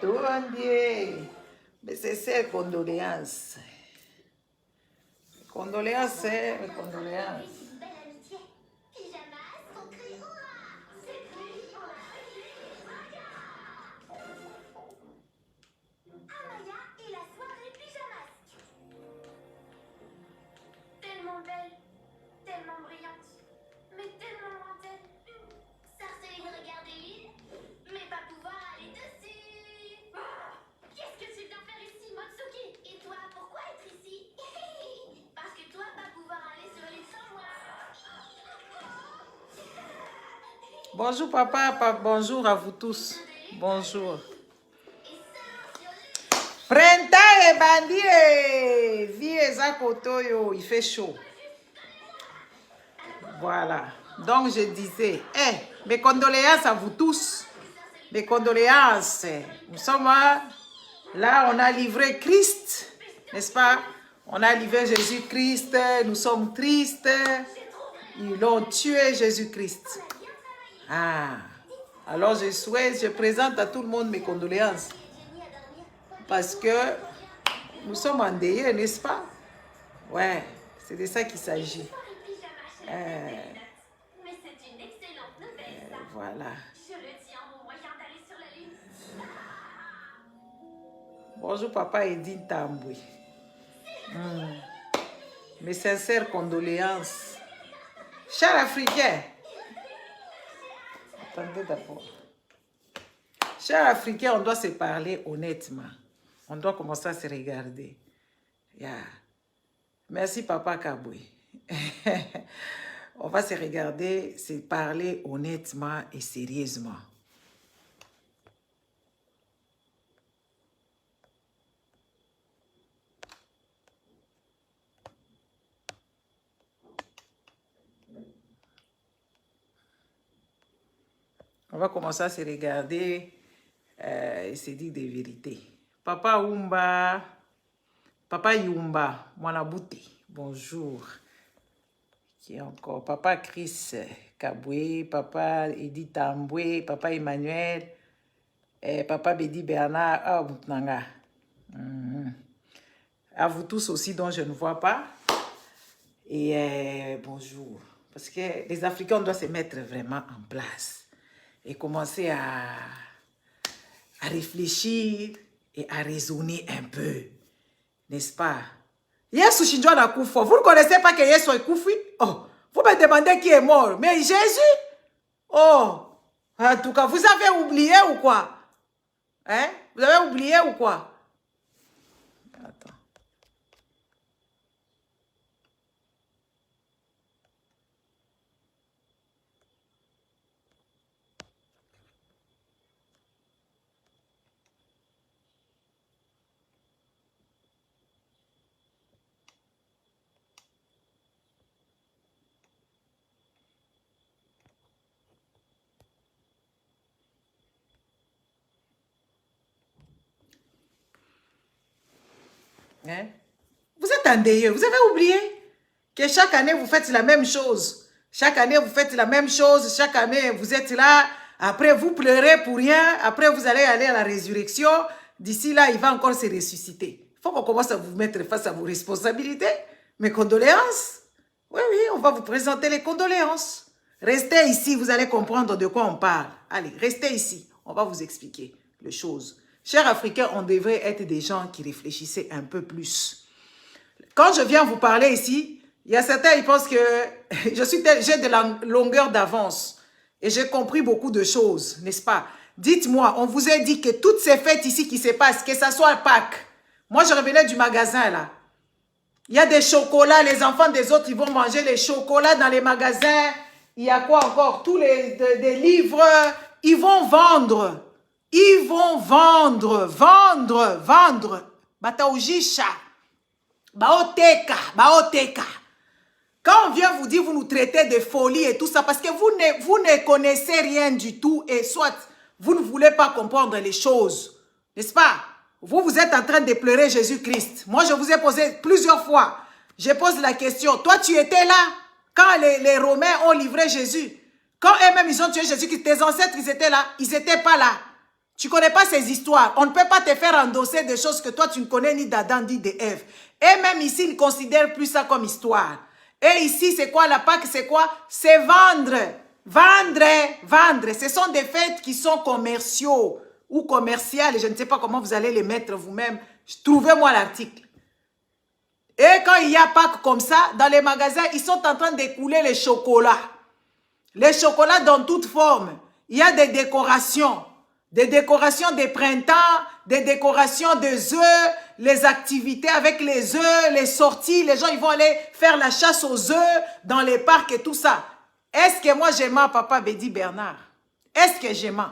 Tout va bien. Mais c'est condoléances. Condoléances, mes condoléances. Tellement belle, tellement brillante, mais tellement lointaine. Sorceline, regarder l'île, mais pas pouvoir aller dessus. Qu'est-ce que tu viens faire ici, Motsuki? Et toi, pourquoi être ici? Parce que toi, pas pouvoir aller sur l'île sans moi. Bonjour papa, bonjour à vous tous. Bonjour. Printemps et bandit, vie Kotoyo, il fait chaud. Voilà. Donc je disais, mes condoléances à vous tous. Mes condoléances. Nous sommes là, on a livré Christ, n'est-ce pas? On a livré Jésus-Christ, nous sommes tristes. Ils ont tué Jésus-Christ. Ah. Alors je présente à tout le monde mes condoléances. Parce que nous sommes endeuillés, n'est-ce pas? Ouais, c'est de ça qu'il s'agit. Voilà. Bonjour papa Edine Tamboui. Mes sincères condoléances. Chers Africains. Attendez d'abord. Chers Africains, on doit se parler honnêtement. On doit commencer à se regarder. Yeah. Merci papa Kaboui. On va se regarder, se parler honnêtement et sérieusement. On va commencer à se regarder et se dire des vérités. Papa Umba, Papa Yumba, Mwanabouti, bonjour. Qui est encore? Papa Chris Kaboué, Papa Edith Tamboué, Papa Emmanuel, Papa Bedi Bernard, Nanga. À vous tous aussi dont je ne vois pas. Et bonjour. Parce que les Africains doivent se mettre vraiment en place et commencer à réfléchir et à raisonner un peu. N'est-ce pas? Yesu Shinjo na Koufa. Vous ne connaissez pas que Yesu est Koufi? Oh, vous me demandez qui est mort. Mais Jésus? Oh, en tout cas, vous avez oublié ou quoi? Hein? Vous avez oublié ou quoi? Attends. Hein? Vous êtes endeuillés, vous avez oublié que chaque année vous faites la même chose. Chaque année vous faites la même chose, chaque année vous êtes là, après vous pleurez pour rien, après vous allez aller à la résurrection, d'ici là il va encore se ressusciter. Il faut qu'on commence à vous mettre face à vos responsabilités. Mes condoléances. Oui, on va vous présenter les condoléances. Restez ici, vous allez comprendre de quoi on parle. Allez, restez ici, on va vous expliquer les choses. Chers Africains, on devrait être des gens qui réfléchissaient un peu plus. Quand je viens vous parler ici, il y a certains qui pensent que j'ai de la longueur d'avance. Et j'ai compris beaucoup de choses, n'est-ce pas? Dites-moi, on vous a dit que toutes ces fêtes ici qui se passent, que ça soit Pâques. Moi, je revenais du magasin là. Il y a des chocolats, les enfants des autres, ils vont manger les chocolats dans les magasins. Il y a quoi encore? Tous des livres, ils vont vendre. Ils vont vendre. Bataujisha. Baoteka. Quand on vient vous dire, vous nous traitez de folie et tout ça, parce que vous ne connaissez rien du tout et soit vous ne voulez pas comprendre les choses. N'est-ce pas? Vous êtes en train de pleurer Jésus-Christ. Moi, je vous ai posé plusieurs fois. Je pose la question. Toi, tu étais là quand les Romains ont livré Jésus. Quand eux-mêmes, ils ont tué Jésus-Christ. Tes ancêtres, ils étaient là. Ils n'étaient pas là. Tu ne connais pas ces histoires. On ne peut pas te faire endosser des choses que toi, tu ne connais ni d'Adam ni d'Ève. Et même ici, ils ne considèrent plus ça comme histoire. Et ici, c'est quoi la Pâque? C'est quoi? C'est vendre. Vendre, vendre. Ce sont des fêtes qui sont commerciaux ou commerciales. Je ne sais pas comment vous allez les mettre vous-même. Trouvez-moi l'article. Et quand il y a Pâques comme ça, dans les magasins, ils sont en train d'écouler les chocolats. Les chocolats dans toute forme. Il y a des décorations des printemps, des décorations des œufs, les activités avec les œufs, les sorties. Les gens, ils vont aller faire la chasse aux œufs dans les parcs et tout ça. Est-ce que moi, j'ai menti, papa Bédi Bernard? Est-ce que j'ai menti?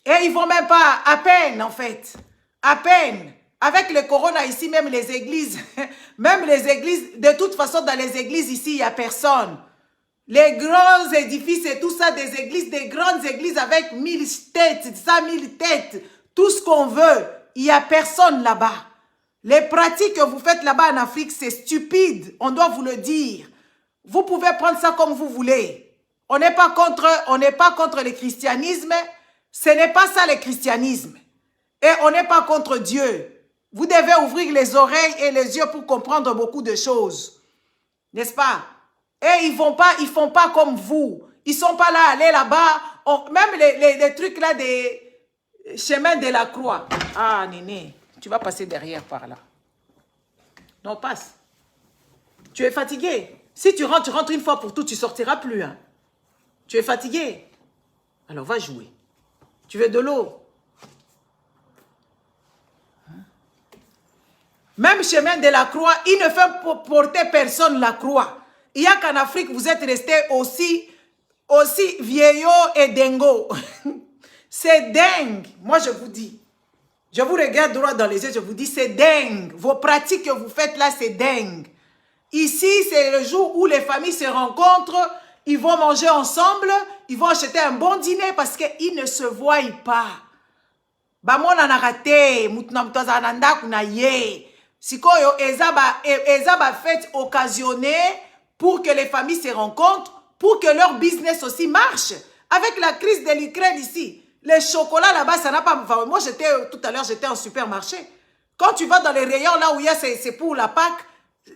Et ils vont même pas, à peine en fait, à peine. Avec le corona ici, même les églises, de toute façon, dans les églises ici, il n'y a personne. Les grands édifices et tout ça, des églises, des grandes églises avec 1000 têtes, 100 000 têtes, tout ce qu'on veut, il n'y a personne là-bas. Les pratiques que vous faites là-bas en Afrique, c'est stupide, on doit vous le dire. Vous pouvez prendre ça comme vous voulez. On n'est pas contre le christianisme, ce n'est pas ça le christianisme. Et on n'est pas contre Dieu. Vous devez ouvrir les oreilles et les yeux pour comprendre beaucoup de choses. N'est-ce pas? Et ils font pas comme vous. Ils sont pas là, aller là-bas. Même les trucs là des chemins de la croix. Ah, Néné, tu vas passer derrière par là. Non, passe. Tu es fatigué. Si tu rentres une fois pour tout, tu ne sortiras plus. Hein. Tu es fatigué. Alors va jouer. Tu veux de l'eau? Même chemin de la croix, il ne fait porter personne la croix. Il n'y a qu'en Afrique, vous êtes restés aussi vieillot et dingo. C'est dingue. Moi, je vous dis. Je vous regarde droit dans les yeux, je vous dis, c'est dingue. Vos pratiques que vous faites là, c'est dingue. Ici, c'est le jour où les familles se rencontrent, ils vont manger ensemble, ils vont acheter un bon dîner parce qu'ils ne se voient pas. Bamona na raté, mutna mtoza nanda kunaye. Sikoyo ezaba fête occasionnée pour que les familles se rencontrent, pour que leur business aussi marche. Avec la crise de l'Ukraine ici, les chocolats là-bas, ça n'a pas... Moi, tout à l'heure, j'étais en supermarché. Quand tu vas dans les rayons là où il y a, c'est pour la Pâque,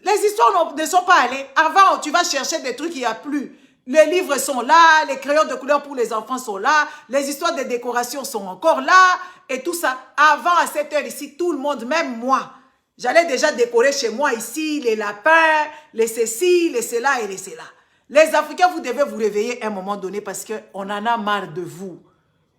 les histoires ne sont pas allées. Avant, tu vas chercher des trucs, il n'y a plus. Les livres sont là, les crayons de couleur pour les enfants sont là, les histoires de décoration sont encore là, et tout ça. Avant, à cette heure ici, tout le monde, même moi, j'allais déjà décorer chez moi ici, les lapins, les ceci, les cela et les cela. Les Africains, vous devez vous réveiller à un moment donné parce qu'on en a marre de vous.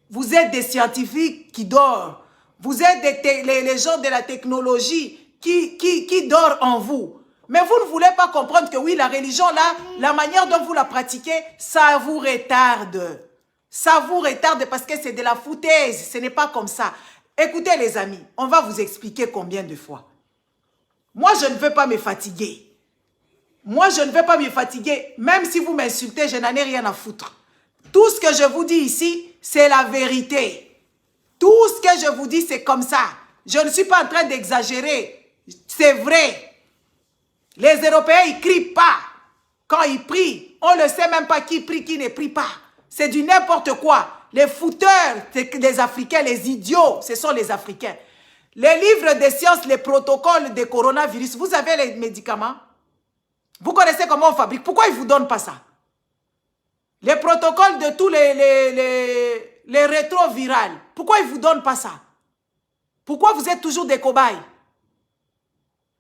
Vous êtes des scientifiques qui dorment. Vous êtes les gens de la technologie qui dorment en vous. Mais vous ne voulez pas comprendre que oui, la religion là, la manière dont vous la pratiquez, ça vous retarde. Ça vous retarde parce que c'est de la foutaise. Ce n'est pas comme ça. Écoutez les amis, on va vous expliquer combien de fois. Moi, je ne veux pas me fatiguer. Moi, je ne veux pas me fatiguer. Même si vous m'insultez, je n'en ai rien à foutre. Tout ce que je vous dis ici, c'est la vérité. Tout ce que je vous dis, c'est comme ça. Je ne suis pas en train d'exagérer. C'est vrai. Les Européens, ils ne crient pas. Quand ils prient, on ne sait même pas qui prie, qui ne prie pas. C'est du n'importe quoi. Les fouteurs, les Africains, les idiots, ce sont les Africains. Les livres de sciences, les protocoles de coronavirus, vous avez les médicaments? Vous connaissez comment on fabrique? Pourquoi ils ne vous donnent pas ça? Les protocoles de tous les rétrovirales, pourquoi ils ne vous donnent pas ça? Pourquoi vous êtes toujours des cobayes?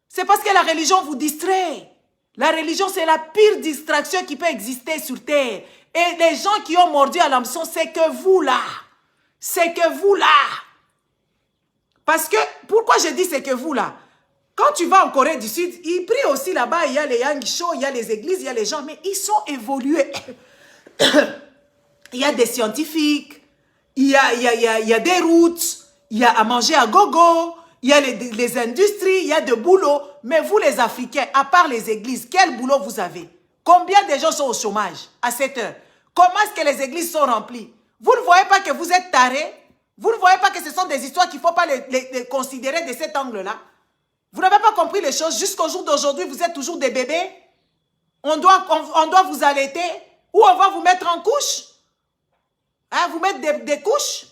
C'est parce que la religion vous distrait. La religion, c'est la pire distraction qui peut exister sur terre. Et les gens qui ont mordu à l'hameçon, c'est que vous là. C'est que vous là. Parce que, pourquoi je dis c'est que vous là? Quand tu vas en Corée du Sud, ils prient aussi là-bas, il y a les yang show, il y a les églises, il y a les gens, mais ils sont évolués. Il y a des scientifiques, il y a des routes, il y a à manger à gogo, il y a les industries, il y a de boulot. Mais vous les Africains, à part les églises, quel boulot vous avez? Combien de gens sont au chômage à cette heure? Comment est-ce que les églises sont remplies? Vous ne voyez pas que vous êtes tarés? Vous ne voyez pas que ce sont des histoires qu'il ne faut pas les considérer de cet angle-là? Vous n'avez pas compris les choses. Jusqu'au jour d'aujourd'hui, vous êtes toujours des bébés. On doit vous allaiter ou on va vous mettre en couche. Hein, vous mettre des couches.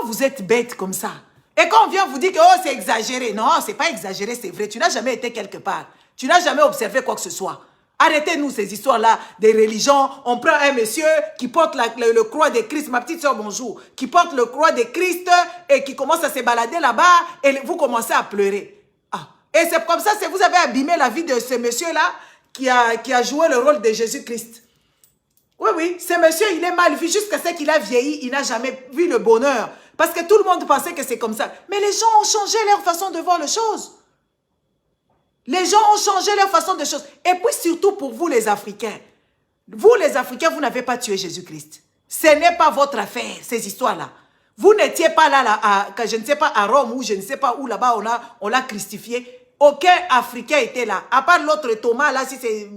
Pourquoi vous êtes bête comme ça? Et quand on vient vous dire que oh, c'est exagéré. Non, c'est pas exagéré, c'est vrai. Tu n'as jamais été quelque part. Tu n'as jamais observé quoi que ce soit. Arrêtez-nous ces histoires-là des religions. On prend un monsieur qui porte le croix de Christ, ma petite soeur, bonjour, qui porte le croix de Christ et qui commence à se balader là-bas et vous commencez à pleurer. Ah. Et c'est comme ça que vous avez abîmé la vie de ce monsieur-là qui a joué le rôle de Jésus-Christ. Oui, oui, ce monsieur, il est mal vu jusqu'à ce qu'il a vieilli, il n'a jamais vu le bonheur. Parce que tout le monde pensait que c'est comme ça. Mais les gens ont changé leur façon de voir les choses. Les gens ont changé leur façon de choses. Et puis surtout pour vous les Africains. Vous les Africains, vous n'avez pas tué Jésus-Christ. Ce n'est pas votre affaire, ces histoires-là. Vous n'étiez pas là, je ne sais pas, à Rome ou je ne sais pas où là-bas on l'a crucifié. Aucun Africain était là. À part l'autre Thomas, là, si c'est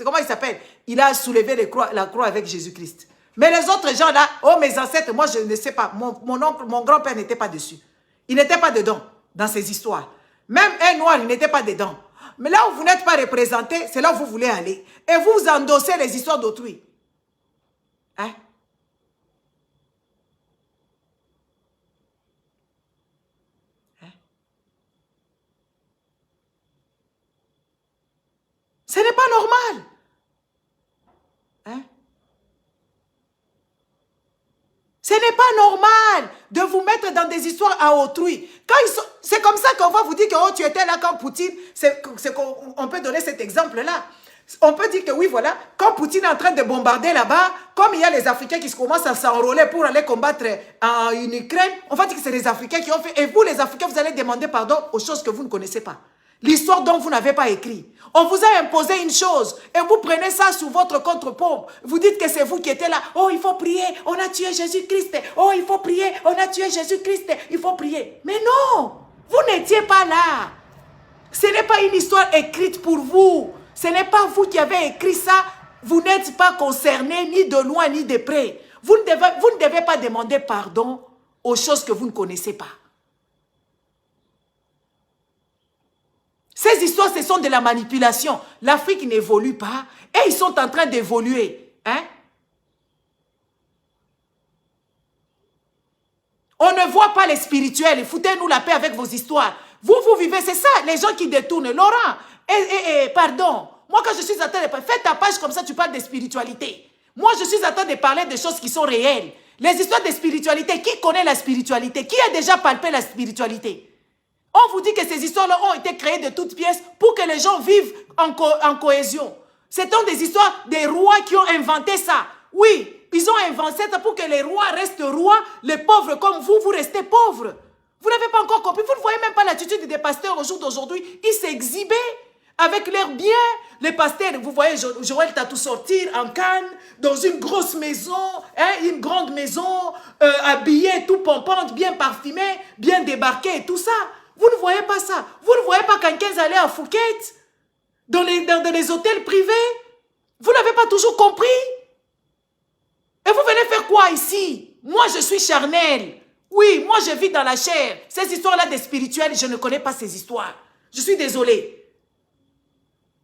comment il s'appelle? Il a soulevé la croix avec Jésus-Christ. Mais les autres gens là, oh mes ancêtres, moi je ne sais pas. Mon oncle, mon grand-père n'était pas dessus. Il n'était pas dedans, dans ces histoires. Même un noir, il n'était pas dedans. Mais là où vous n'êtes pas représenté, c'est là où vous voulez aller. Et vous endossez les histoires d'autrui. Hein? Ce n'est pas normal. Hein? Ce n'est pas normal de vous mettre dans des histoires à autrui. C'est comme ça qu'on va vous dire que oh, tu étais là quand Poutine... On peut donner cet exemple-là. On peut dire que oui, voilà, quand Poutine est en train de bombarder là-bas, comme il y a les Africains qui commencent à s'enrôler pour aller combattre en Ukraine, on va dire que c'est les Africains qui ont fait... Et vous, les Africains, vous allez demander pardon aux choses que vous ne connaissez pas. L'histoire dont vous n'avez pas écrit. On vous a imposé une chose et vous prenez ça sous votre contre-pompe. Vous dites que c'est vous qui étiez là. Oh, il faut prier, on a tué Jésus-Christ. Oh, il faut prier, on a tué Jésus-Christ. Il faut prier. Mais non, vous n'étiez pas là. Ce n'est pas une histoire écrite pour vous. Ce n'est pas vous qui avez écrit ça. Vous n'êtes pas concerné ni de loin ni de près. Vous ne devez pas demander pardon aux choses que vous ne connaissez pas. Ces histoires, ce sont de la manipulation. L'Afrique n'évolue pas et ils sont en train d'évoluer. Hein? On ne voit pas les spirituels. Foutez-nous la paix avec vos histoires. Vous vivez, c'est ça, les gens qui détournent. Laurent, pardon. Moi, quand je suis en train de parler, fais ta page comme ça, tu parles de spiritualité. Moi, je suis en train de parler de choses qui sont réelles. Les histoires de spiritualité, qui connaît la spiritualité? Qui a déjà palpé la spiritualité? On vous dit que ces histoires-là ont été créées de toutes pièces pour que les gens vivent en cohésion. Ce sont des histoires des rois qui ont inventé ça. Oui, ils ont inventé ça pour que les rois restent rois, les pauvres comme vous, vous restez pauvres. Vous n'avez pas encore compris. Vous ne voyez même pas l'attitude des pasteurs au jour d'aujourd'hui. Ils s'exhibaient avec leurs biens. Les pasteurs, vous voyez Joël Tatou sortir en canne, dans une grosse maison, hein, une grande maison, habillée, tout pompante, bien parfumée, bien débarquée et tout ça. Vous ne voyez pas ça. Vous ne voyez pas quelqu'un aller à Phuket, dans les hôtels privés. Vous n'avez pas toujours compris. Et vous venez faire quoi ici? Moi, je suis charnel. Oui, moi, je vis dans la chair. Ces histoires-là des spirituels, je ne connais pas ces histoires. Je suis désolée.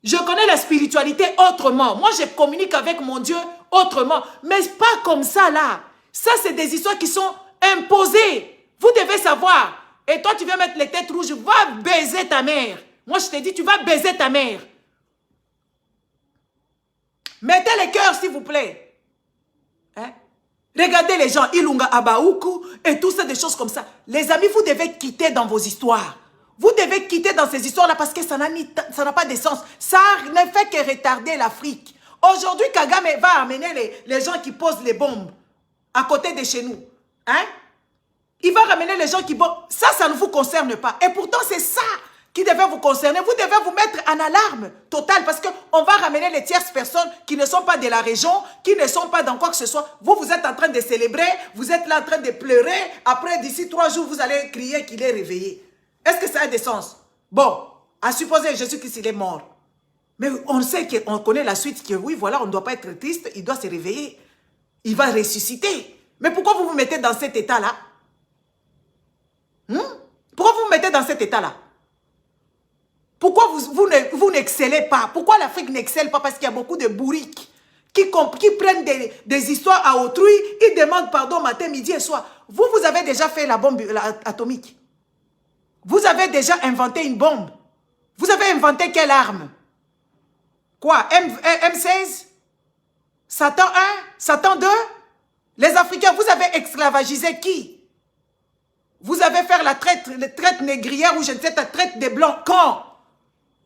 Je connais la spiritualité autrement. Moi, je communique avec mon Dieu autrement. Mais pas comme ça, là. Ça, c'est des histoires qui sont imposées. Vous devez savoir. Et toi, tu viens mettre les têtes rouges, va baiser ta mère. Moi, je te dis, tu vas baiser ta mère. Mettez les cœurs, s'il vous plaît. Hein? Regardez les gens, Ilunga Abaoukou et tout ça, des choses comme ça. Les amis, vous devez quitter dans vos histoires. Vous devez quitter dans ces histoires-là parce que ça n'a pas de sens. Ça ne fait que retarder l'Afrique. Aujourd'hui, Kagame va amener les gens qui posent les bombes à côté de chez nous. Hein? Il va ramener les gens qui... Ça ne vous concerne pas. Et pourtant, c'est ça qui devait vous concerner. Vous devez vous mettre en alarme totale parce qu'on va ramener les tierces personnes qui ne sont pas de la région, qui ne sont pas dans quoi que ce soit. Vous êtes en train de célébrer, vous êtes là en train de pleurer. Après, d'ici 3 jours, vous allez crier qu'il est réveillé. Est-ce que ça a des sens? Bon, à supposer Jésus-Christ, il est mort. Mais on sait qu'on connaît la suite, que oui, voilà, on ne doit pas être triste, il doit se réveiller. Il va ressusciter. Mais pourquoi vous vous mettez dans cet état-là? Pourquoi vous vous mettez dans cet état-là? Pourquoi vous n'excellez pas? Pourquoi l'Afrique n'excelle pas? Parce qu'il y a beaucoup de bourriques qui prennent des histoires à autrui, ils demandent pardon matin, midi et soir. Vous avez déjà fait la bombe atomique. Vous avez déjà inventé une bombe. Vous avez inventé quelle arme? Quoi? M16? Satan 1? Satan 2? Les Africains, vous avez esclavagisé qui? Vous avez fait la traite négrière ou je ne sais la traite des Blancs. Quand?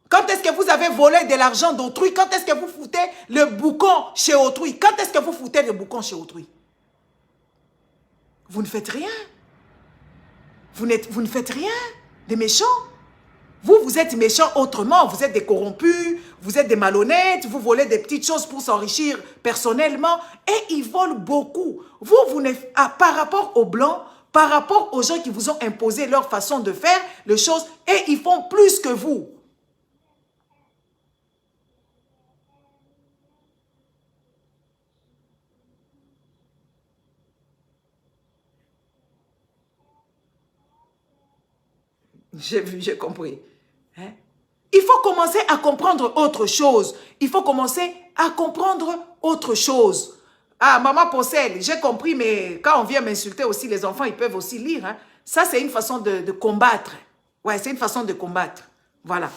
Quand est-ce que vous avez volé de l'argent d'autrui? Quand est-ce que vous foutez le boucan chez autrui? Quand est-ce que vous foutez le boucan chez autrui? Vous ne faites rien. Vous ne faites rien. Des méchants. Vous êtes méchants autrement. Vous êtes des corrompus, vous êtes des malhonnêtes, vous volez des petites choses pour s'enrichir personnellement. Et ils volent beaucoup. Par rapport aux Blancs, par rapport aux gens qui vous ont imposé leur façon de faire les choses, et ils font plus que vous. J'ai vu, j'ai compris. Hein? Il faut commencer à comprendre autre chose. Il faut commencer à comprendre autre chose. Ah, maman Poncelle, j'ai compris, mais quand on vient m'insulter aussi, les enfants, ils peuvent aussi lire. Hein? Ça, c'est une façon de combattre. Ouais, c'est une façon de combattre. Voilà.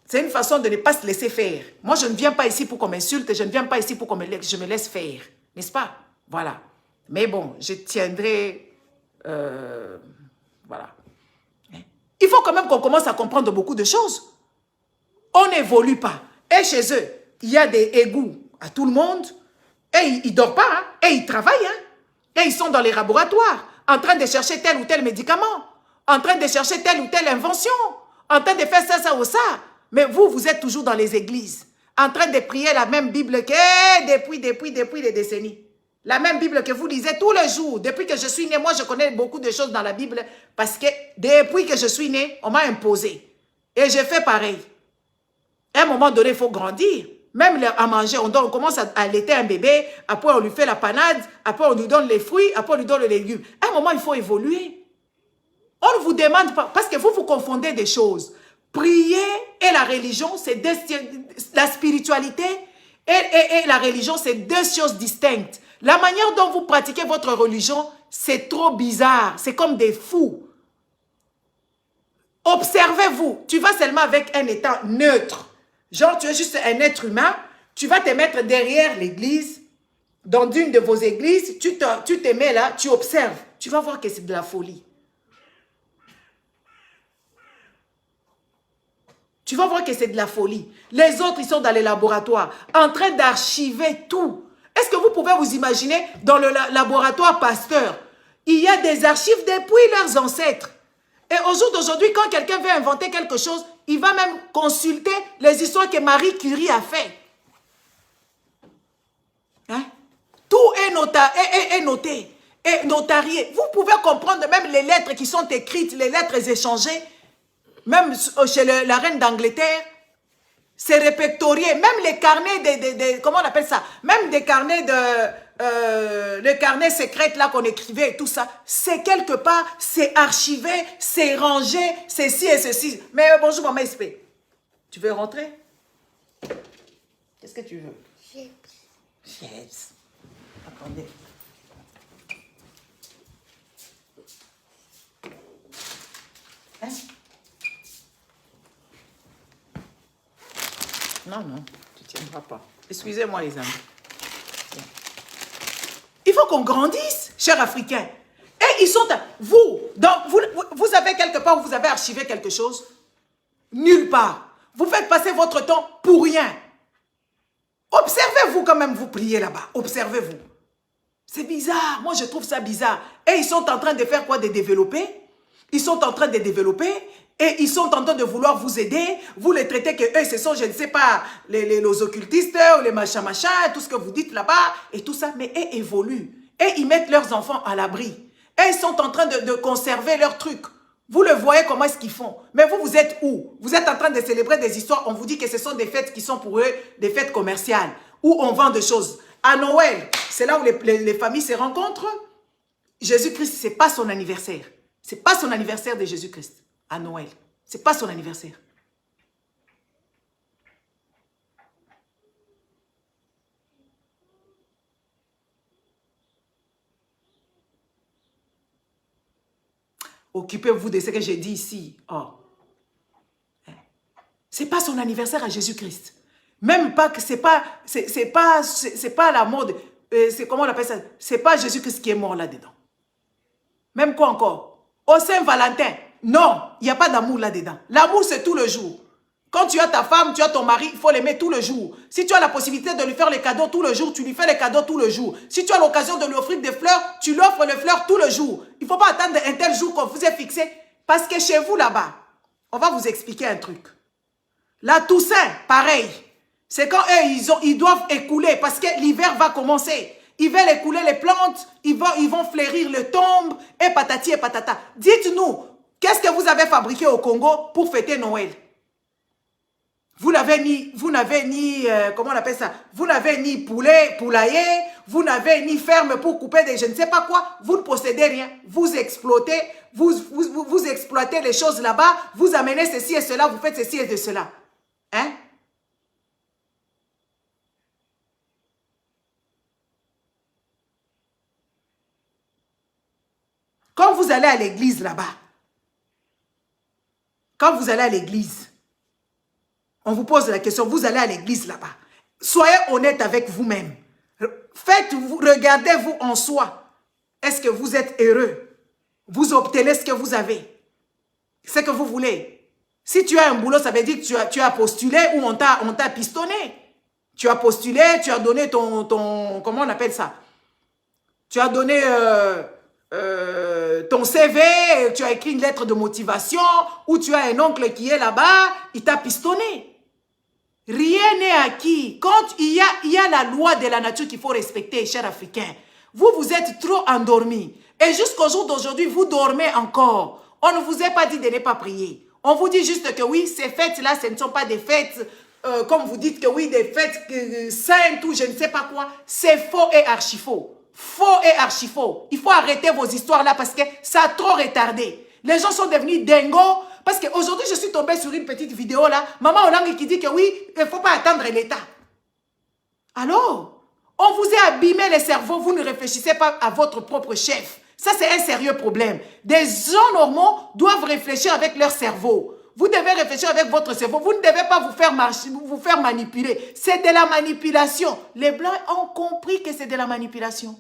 C'est une façon de ne pas se laisser faire. Moi, je ne viens pas ici pour qu'on m'insulte. Je ne viens pas ici pour que je me laisse faire. N'est-ce pas? Voilà. Mais bon, je tiendrai... voilà. Il faut quand même qu'on commence à comprendre beaucoup de choses. On n'évolue pas. Et chez eux, il y a des égouts à tout le monde. Et ils ne dorment pas. Hein? Et ils travaillent. Hein? Et ils sont dans les laboratoires, en train de chercher tel ou tel médicament, en train de chercher telle ou telle invention, en train de faire ça ou ça. Mais vous êtes toujours dans les églises, en train de prier la même Bible que depuis des décennies. La même Bible que vous lisez tous les jours. Depuis que je suis né, moi je connais beaucoup de choses dans la Bible parce que depuis que je suis né, on m'a imposé. Et j'ai fait pareil. À un moment donné, il faut grandir. Même à manger, on commence à allaiter un bébé, après on lui fait la panade, après on lui donne les fruits, après on lui donne les légumes. À un moment, il faut évoluer. On ne vous demande pas, parce que vous confondez des choses. Prier et la religion, c'est la spiritualité et la religion, c'est deux choses distinctes. La manière dont vous pratiquez votre religion, c'est trop bizarre. C'est comme des fous. Observez-vous. Tu vas seulement avec un état neutre. Genre, tu es juste un être humain. Tu vas te mettre derrière l'église, dans une de vos églises. Tu te mets là, tu observes. Tu vas voir que c'est de la folie. Tu vas voir que c'est de la folie. Les autres, ils sont dans les laboratoires, en train d'archiver tout. Est-ce que vous pouvez vous imaginer dans le laboratoire Pasteur, il y a des archives depuis leurs ancêtres. Et au jour d'aujourd'hui, quand quelqu'un veut inventer quelque chose, il va même consulter les histoires que Marie Curie a fait. Hein? Tout est noté, est notarié. Vous pouvez comprendre même les lettres qui sont écrites, les lettres échangées, même chez la reine d'Angleterre. C'est répertorié, même les carnets comment on appelle ça? Même des carnets les carnets secrets là qu'on écrivait et tout ça, c'est quelque part, c'est archivé, c'est rangé, c'est ci et ceci. Mais bonjour maman SP. Tu veux rentrer? Qu'est-ce que tu veux? Chips. Attendez. Hein? Non, tu ne tiendras pas. Excusez-moi les amis. Il faut qu'on grandisse, chers Africains. Et ils sont... Vous avez quelque part où vous avez archivé quelque chose? Nulle part. Vous faites passer votre temps pour rien. Observez-vous quand même, vous priez là-bas. Observez-vous. C'est bizarre. Moi, je trouve ça bizarre. Et ils sont en train de faire quoi? De développer. Ils sont en train de développer. Et ils sont en train de vouloir vous aider. Vous les traitez que eux, ce sont, je ne sais pas, les occultistes, ou les machins, tout ce que vous dites là-bas, et tout ça. Mais eux évoluent. Et ils mettent leurs enfants à l'abri. Et ils sont en train de conserver leurs trucs. Vous le voyez comment est-ce qu'ils font. Mais vous êtes où? Vous êtes en train de célébrer des histoires. On vous dit que ce sont des fêtes qui sont pour eux des fêtes commerciales. Où on vend des choses. À Noël, c'est là où les familles se rencontrent. Jésus-Christ, ce n'est pas son anniversaire. Ce n'est pas son anniversaire de Jésus-Christ. À Noël. Ce n'est pas son anniversaire. Occupez-vous de ce que j'ai dit ici. Oh. C'est pas son anniversaire à Jésus-Christ. Même pas que c'est pas la mode. C'est comment on appelle ça? C'est pas Jésus-Christ qui est mort là-dedans. Même quoi encore? Au Saint-Valentin. Non, il n'y a pas d'amour là-dedans. L'amour, c'est tout le jour. Quand tu as ta femme, tu as ton mari, il faut l'aimer tout le jour. Si tu as la possibilité de lui faire les cadeaux tout le jour, tu lui fais les cadeaux tout le jour. Si tu as l'occasion de lui offrir des fleurs, tu lui offres les fleurs tout le jour. Il ne faut pas attendre un tel jour qu'on vous ait fixé. Parce que chez vous, là-bas, on va vous expliquer un truc. La Toussaint, pareil. C'est quand eux, ils doivent écouler parce que l'hiver va commencer. Ils veulent écouler les plantes, ils vont fleurir les tombes, et patati et patata. Dites-nous, qu'est-ce que vous avez fabriqué au Congo pour fêter Noël? Vous n'avez ni comment on appelle ça? Vous n'avez ni poulailler, vous n'avez ni ferme pour couper des je ne sais pas quoi. Vous ne possédez rien. Vous exploitez, vous exploitez les choses là-bas, vous amenez ceci et cela, vous faites ceci et de cela. Hein? Quand vous allez à l'église là-bas, quand vous allez à l'église, on vous pose la question, vous allez à l'église là-bas. Soyez honnête avec vous-même. Regardez-vous en soi. Est-ce que vous êtes heureux? Vous obtenez ce que vous avez. Ce que vous voulez. Si tu as un boulot, ça veut dire que tu as postulé ou on t'a pistonné. Tu as postulé, tu as donné ton comment on appelle ça? Tu as donné ton CV, tu as écrit une lettre de motivation, ou tu as un oncle qui est là-bas, il t'a pistonné. Rien n'est acquis. Quand il y a la loi de la nature qu'il faut respecter, chers Africains, vous êtes trop endormis. Et jusqu'au jour d'aujourd'hui, vous dormez encore. On ne vous a pas dit de ne pas prier. On vous dit juste que oui, ces fêtes-là, ce ne sont pas des fêtes, comme vous dites que oui, des fêtes saintes ou je ne sais pas quoi. C'est faux et archi faux. Faux et archi faux. Il faut arrêter vos histoires-là parce que ça a trop retardé. Les gens sont devenus dingos. Parce qu'aujourd'hui, je suis tombée sur une petite vidéo là. Maman Olangi qui dit que oui, il ne faut pas attendre l'État. Alors, on vous a abîmé les cerveaux. Vous ne réfléchissez pas à votre propre chef. Ça, c'est un sérieux problème. Des gens normaux doivent réfléchir avec leur cerveau. Vous devez réfléchir avec votre cerveau. Vous ne devez pas vous faire manipuler. C'est de la manipulation. Les Blancs ont compris que c'est de la manipulation.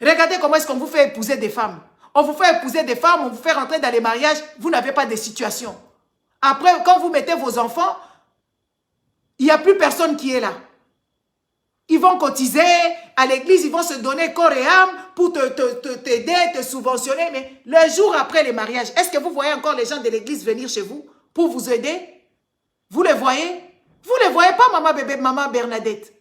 Regardez comment est-ce qu'on vous fait épouser des femmes. On vous fait épouser des femmes, on vous fait rentrer dans les mariages. Vous n'avez pas de situation. Après, quand vous mettez vos enfants, il n'y a plus personne qui est là. Ils vont cotiser à l'église, ils vont se donner corps et âme pour t'aider, te subventionner. Mais le jour après les mariages, est-ce que vous voyez encore les gens de l'église venir chez vous pour vous aider? Vous les voyez? Vous ne les voyez pas, maman bébé, maman Bernadette.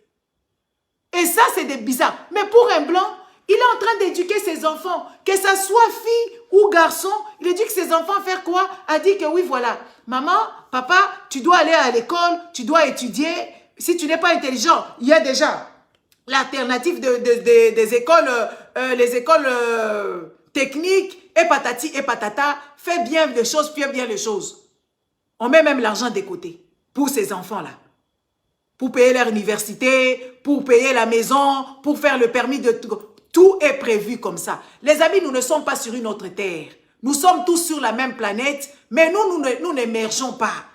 Et ça, c'est des bizarres. Mais pour un blanc, il est en train d'éduquer ses enfants. Que ça soit fille ou garçon, il éduque ses enfants à faire quoi? A dit que oui, voilà. Maman, papa, tu dois aller à l'école, tu dois étudier. Si tu n'es pas intelligent, il y a déjà l'alternative des écoles, les écoles techniques, et patati et patata. Fais bien les choses, fais bien les choses. On met même l'argent de côté pour ces enfants-là. Pour payer leur université, pour payer la maison, pour faire le permis de tout. Tout est prévu comme ça. Les amis, nous ne sommes pas sur une autre terre. Nous sommes tous sur la même planète, mais nous n'émergeons pas.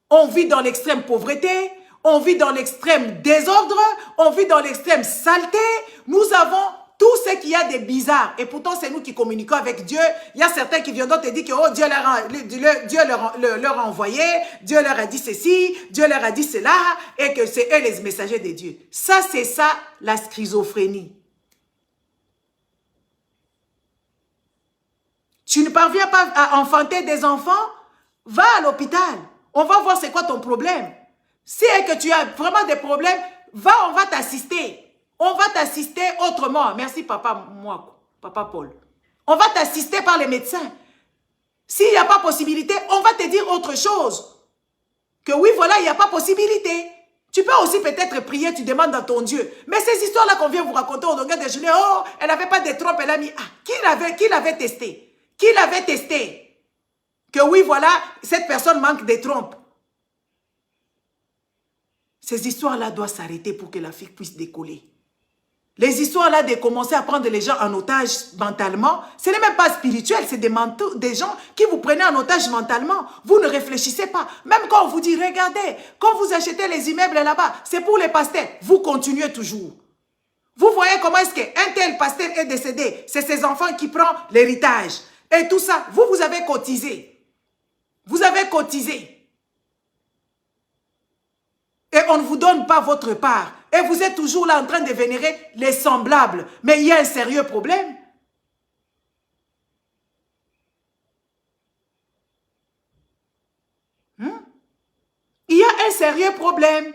On vit dans l'extrême pauvreté, on vit dans l'extrême désordre, on vit dans l'extrême saleté. Nous avons tout ce qu'il y a de bizarre. Et pourtant, c'est nous qui communiquons avec Dieu. Il y a certains qui viendront te dire que oh, Dieu leur a envoyé, Dieu leur a dit ceci, Dieu leur a dit cela, et que c'est eux les messagers de Dieu. Ça, c'est ça, la schizophrénie. Tu ne parviens pas à enfanter des enfants? Va à l'hôpital. On va voir c'est quoi ton problème. Si que tu as vraiment des problèmes, va, on va t'assister. On va t'assister autrement. Merci papa, moi, papa Paul. On va t'assister par les médecins. S'il n'y a pas possibilité, on va te dire autre chose. Que oui, voilà, il n'y a pas possibilité. Tu peux aussi peut-être prier, tu demandes à ton Dieu. Mais ces histoires-là qu'on vient vous raconter au longueur des journées, oh, elle n'avait pas de trompe, elle a mis... Ah, qui l'avait testé? Qui l'avait testé? Que oui, voilà, cette personne manque de trompes. Ces histoires-là doivent s'arrêter pour que l'Afrique puisse décoller. Les histoires là de commencer à prendre les gens en otage mentalement, ce n'est même pas spirituel, c'est des gens qui vous prennent en otage mentalement. Vous ne réfléchissez pas. Même quand on vous dit, regardez, quand vous achetez les immeubles là-bas, c'est pour les pasteurs. Vous continuez toujours. Vous voyez comment est-ce qu'un tel pasteur est décédé. C'est ses enfants qui prennent l'héritage. Et tout ça, vous avez cotisé. Vous avez cotisé. Et on ne vous donne pas votre part. Et vous êtes toujours là en train de vénérer les semblables. Mais il y a un sérieux problème. Il y a un sérieux problème.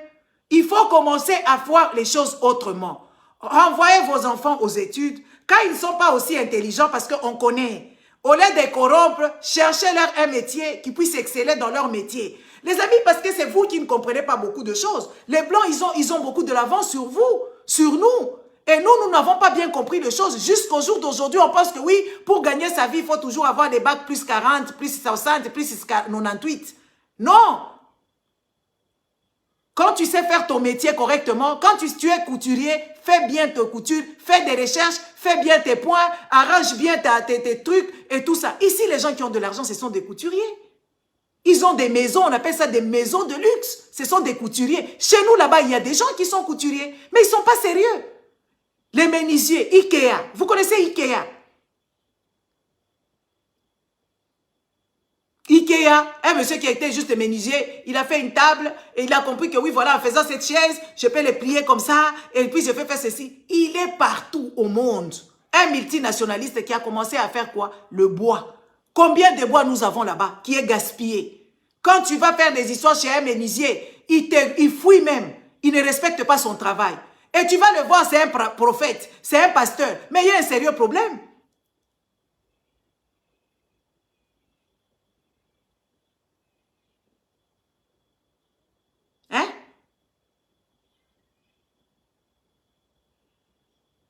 Il faut commencer à voir les choses autrement. Renvoyez vos enfants aux études quand ils ne sont pas aussi intelligents parce qu'on connaît. Au lieu de corrompre, cherchez-leur un métier qui puisse exceller dans leur métier. Les amis, parce que c'est vous qui ne comprenez pas beaucoup de choses. Les Blancs, ils ont beaucoup de l'avance sur vous, sur nous. Et nous n'avons pas bien compris les choses. Jusqu'au jour d'aujourd'hui, on pense que oui, pour gagner sa vie, il faut toujours avoir des bacs plus 40, plus 60, plus 98. Non! Quand tu sais faire ton métier correctement, quand tu es couturier, fais bien tes coutures, fais des recherches, fais bien tes points, arrange bien tes trucs et tout ça. Ici, les gens qui ont de l'argent, ce sont des couturiers. Ils ont des maisons, on appelle ça des maisons de luxe. Ce sont des couturiers. Chez nous, là-bas, il y a des gens qui sont couturiers, mais ils ne sont pas sérieux. Les menuisiers, Ikea. Vous connaissez Ikea? Ikea, un monsieur qui était juste menuisier, il a fait une table et il a compris que oui, voilà, en faisant cette chaise, je peux les plier comme ça et puis je peux faire ceci. Il est partout au monde. Un multinationaliste qui a commencé à faire quoi? Le bois. Combien de bois nous avons là-bas qui est gaspillé? Quand tu vas faire des histoires chez un menuisier, il fouille même. Il ne respecte pas son travail. Et tu vas le voir, c'est un prophète, c'est un pasteur. Mais il y a un sérieux problème. Hein?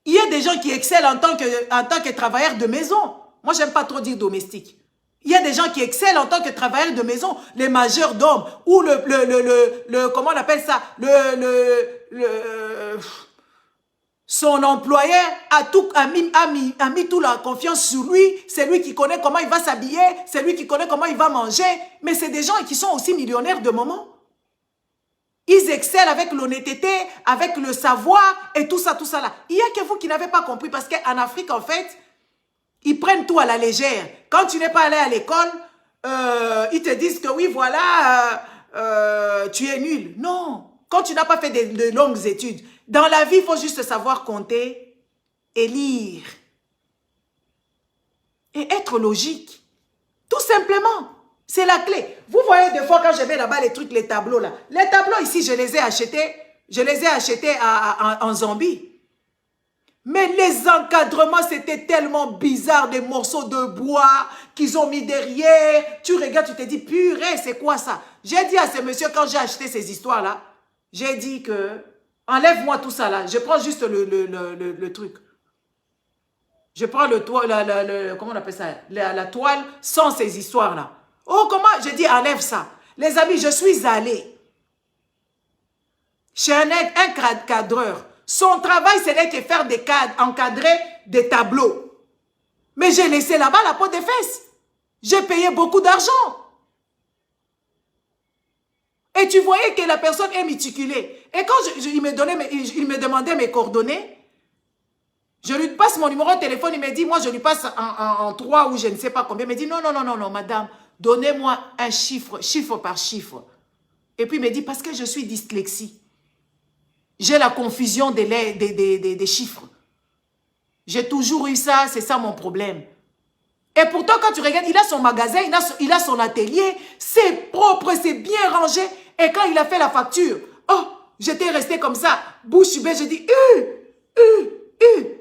Il y a des gens qui excellent en tant que travailleurs de maison. Moi, j'aime pas trop dire domestique. Il y a des gens qui excellent en tant que travailleurs de maison, les majordomes, ou comment on appelle ça, son employeur a mis toute la confiance sur lui, c'est lui qui connaît comment il va s'habiller, c'est lui qui connaît comment il va manger, mais c'est des gens qui sont aussi millionnaires de moment. Ils excellent avec l'honnêteté, avec le savoir et tout ça là. Il y a que vous qui n'avez pas compris parce qu'en Afrique, en fait, ils prennent tout à la légère. Quand tu n'es pas allé à l'école, ils te disent que oui, voilà, tu es nul. Non, quand tu n'as pas fait de longues études. Dans la vie, il faut juste savoir compter et lire. Et être logique. Tout simplement. C'est la clé. Vous voyez des fois quand je vais là-bas les trucs, les tableaux là. Les tableaux ici, je les ai achetés. Je les ai achetés en Zambie. Mais les encadrements, c'était tellement bizarre, des morceaux de bois qu'ils ont mis derrière. Tu regardes, tu te dis, purée, c'est quoi ça? J'ai dit à ce monsieur, quand j'ai acheté ces histoires-là, j'ai dit que, enlève-moi tout ça là, je prends juste le truc. Je prends comment on appelle ça? La toile sans ces histoires-là. Oh, comment? J'ai dit, enlève ça. Les amis, je suis allée chez un cadreur. Son travail, ce n'est que faire des cadres, encadrer des tableaux. Mais j'ai laissé là-bas la peau des fesses. J'ai payé beaucoup d'argent. Et tu voyais que la personne est méticulée. Et quand il me demandait mes coordonnées, je lui passe mon numéro de téléphone, il me dit, moi je lui passe en 3 ou je ne sais pas combien. Il me dit, non, madame, donnez-moi un chiffre, chiffre par chiffre. Et puis il me dit, parce que je suis dyslexique. J'ai la confusion des chiffres. J'ai toujours eu ça, c'est ça mon problème. Et pourtant, quand tu regardes, il a son magasin, il a son atelier, c'est propre, c'est bien rangé. Et quand il a fait la facture, oh, j'étais resté comme ça, bouche bée, j'ai dit,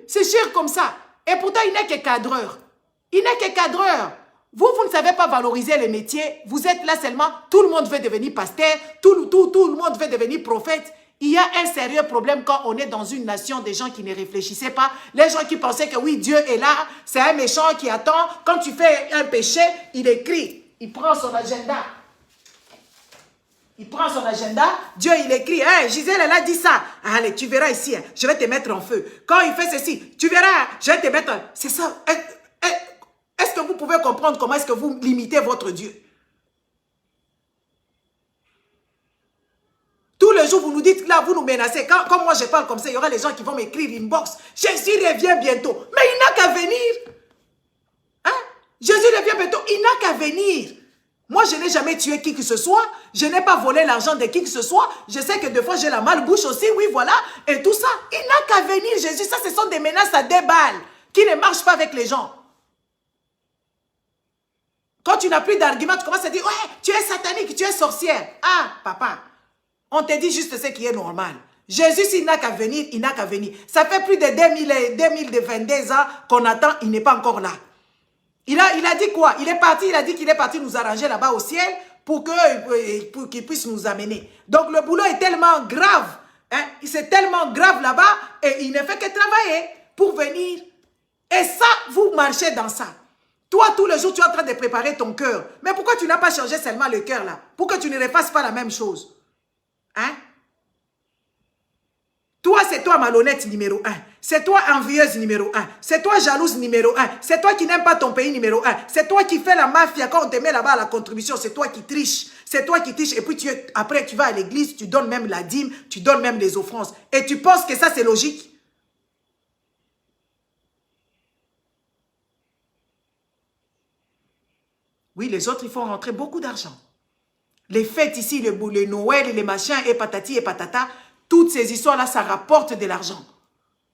c'est cher comme ça. Et pourtant, il n'est que cadreur. Il n'est que cadreur. Vous ne savez pas valoriser les métiers. Vous êtes là seulement, tout le monde veut devenir pasteur, tout le monde veut devenir prophète. Il y a un sérieux problème quand on est dans une nation des gens qui ne réfléchissaient pas. Les gens qui pensaient que oui, Dieu est là, c'est un méchant qui attend. Quand tu fais un péché, il écrit, il prend son agenda. Il prend son agenda, Dieu il écrit, hey, Gisèle elle a dit ça. Allez, tu verras ici, hein, je vais te mettre en feu. Quand il fait ceci, tu verras, je vais te mettre... C'est ça. Est-ce que vous pouvez comprendre comment est-ce que vous limitez votre Dieu? Tous les jours, vous nous dites, là, vous nous menacez. Quand moi je parle comme ça, il y aura les gens qui vont m'écrire inbox. Jésus revient bientôt. Mais il n'a qu'à venir. Hein? Jésus revient bientôt. Il n'a qu'à venir. Moi, je n'ai jamais tué qui que ce soit. Je n'ai pas volé l'argent de qui que ce soit. Je sais que des fois, j'ai la malbouche aussi. Oui, voilà. Et tout ça. Il n'a qu'à venir, Jésus. Ça, ce sont des menaces à 2 balles qui ne marchent pas avec les gens. Quand tu n'as plus d'argument, tu commences à dire, ouais, tu es satanique, tu es sorcière. Ah, papa. On te dit juste ce qui est normal. Jésus, s'il n'a qu'à venir, il n'a qu'à venir. Ça fait plus de 2022 ans qu'on attend, il n'est pas encore là. Il a dit quoi? Il est parti, il a dit qu'il est parti nous arranger là-bas au ciel pour qu'il puisse nous amener. Donc le boulot est tellement grave, hein? C'est tellement grave là-bas et il ne fait que travailler pour venir. Et ça, vous marchez dans ça. Toi, tous les jours, tu es en train de préparer ton cœur. Mais pourquoi tu n'as pas changé seulement le cœur là? Pour que tu ne refasses pas la même chose. Hein? Toi, c'est toi malhonnête numéro 1. C'est toi envieuse numéro 1. C'est toi jalouse numéro 1. C'est toi qui n'aime pas ton pays numéro 1. C'est toi qui fais la mafia quand on te met là-bas à la contribution. C'est toi qui triches. C'est toi qui triches. Et puis après, tu vas à l'église, tu donnes même la dîme, tu donnes même les offrandes. Et tu penses que ça, c'est logique? Oui, les autres, ils font rentrer beaucoup d'argent. Les fêtes ici, le Noël, les machins, et patati et patata, toutes ces histoires-là, ça rapporte de l'argent.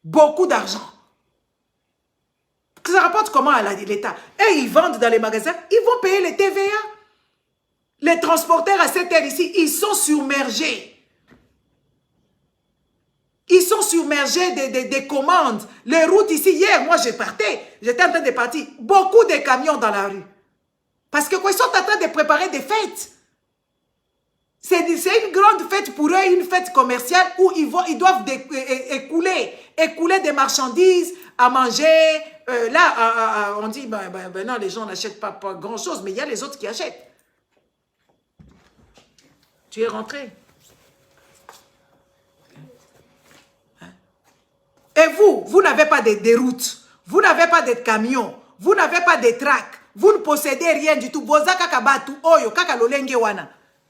Beaucoup d'argent. Ça rapporte comment à l'État? Et ils vendent dans les magasins, ils vont payer les TVA. Les transporteurs à cette heure ici, ils sont submergés. Ils sont submergés des commandes. Les routes ici, hier, moi je partais, j'étais en train de partir. Beaucoup de camions dans la rue. Parce que quoi, ils sont en train de préparer des fêtes. C'est une grande fête pour eux, une fête commerciale où ils doivent écouler des marchandises à manger. Là, on dit, ben non, les gens n'achètent pas grand-chose, mais il y a les autres qui achètent. Tu es rentré. Et vous n'avez pas de routes, vous n'avez pas de camions, vous n'avez pas de tracts, vous ne possédez rien du tout.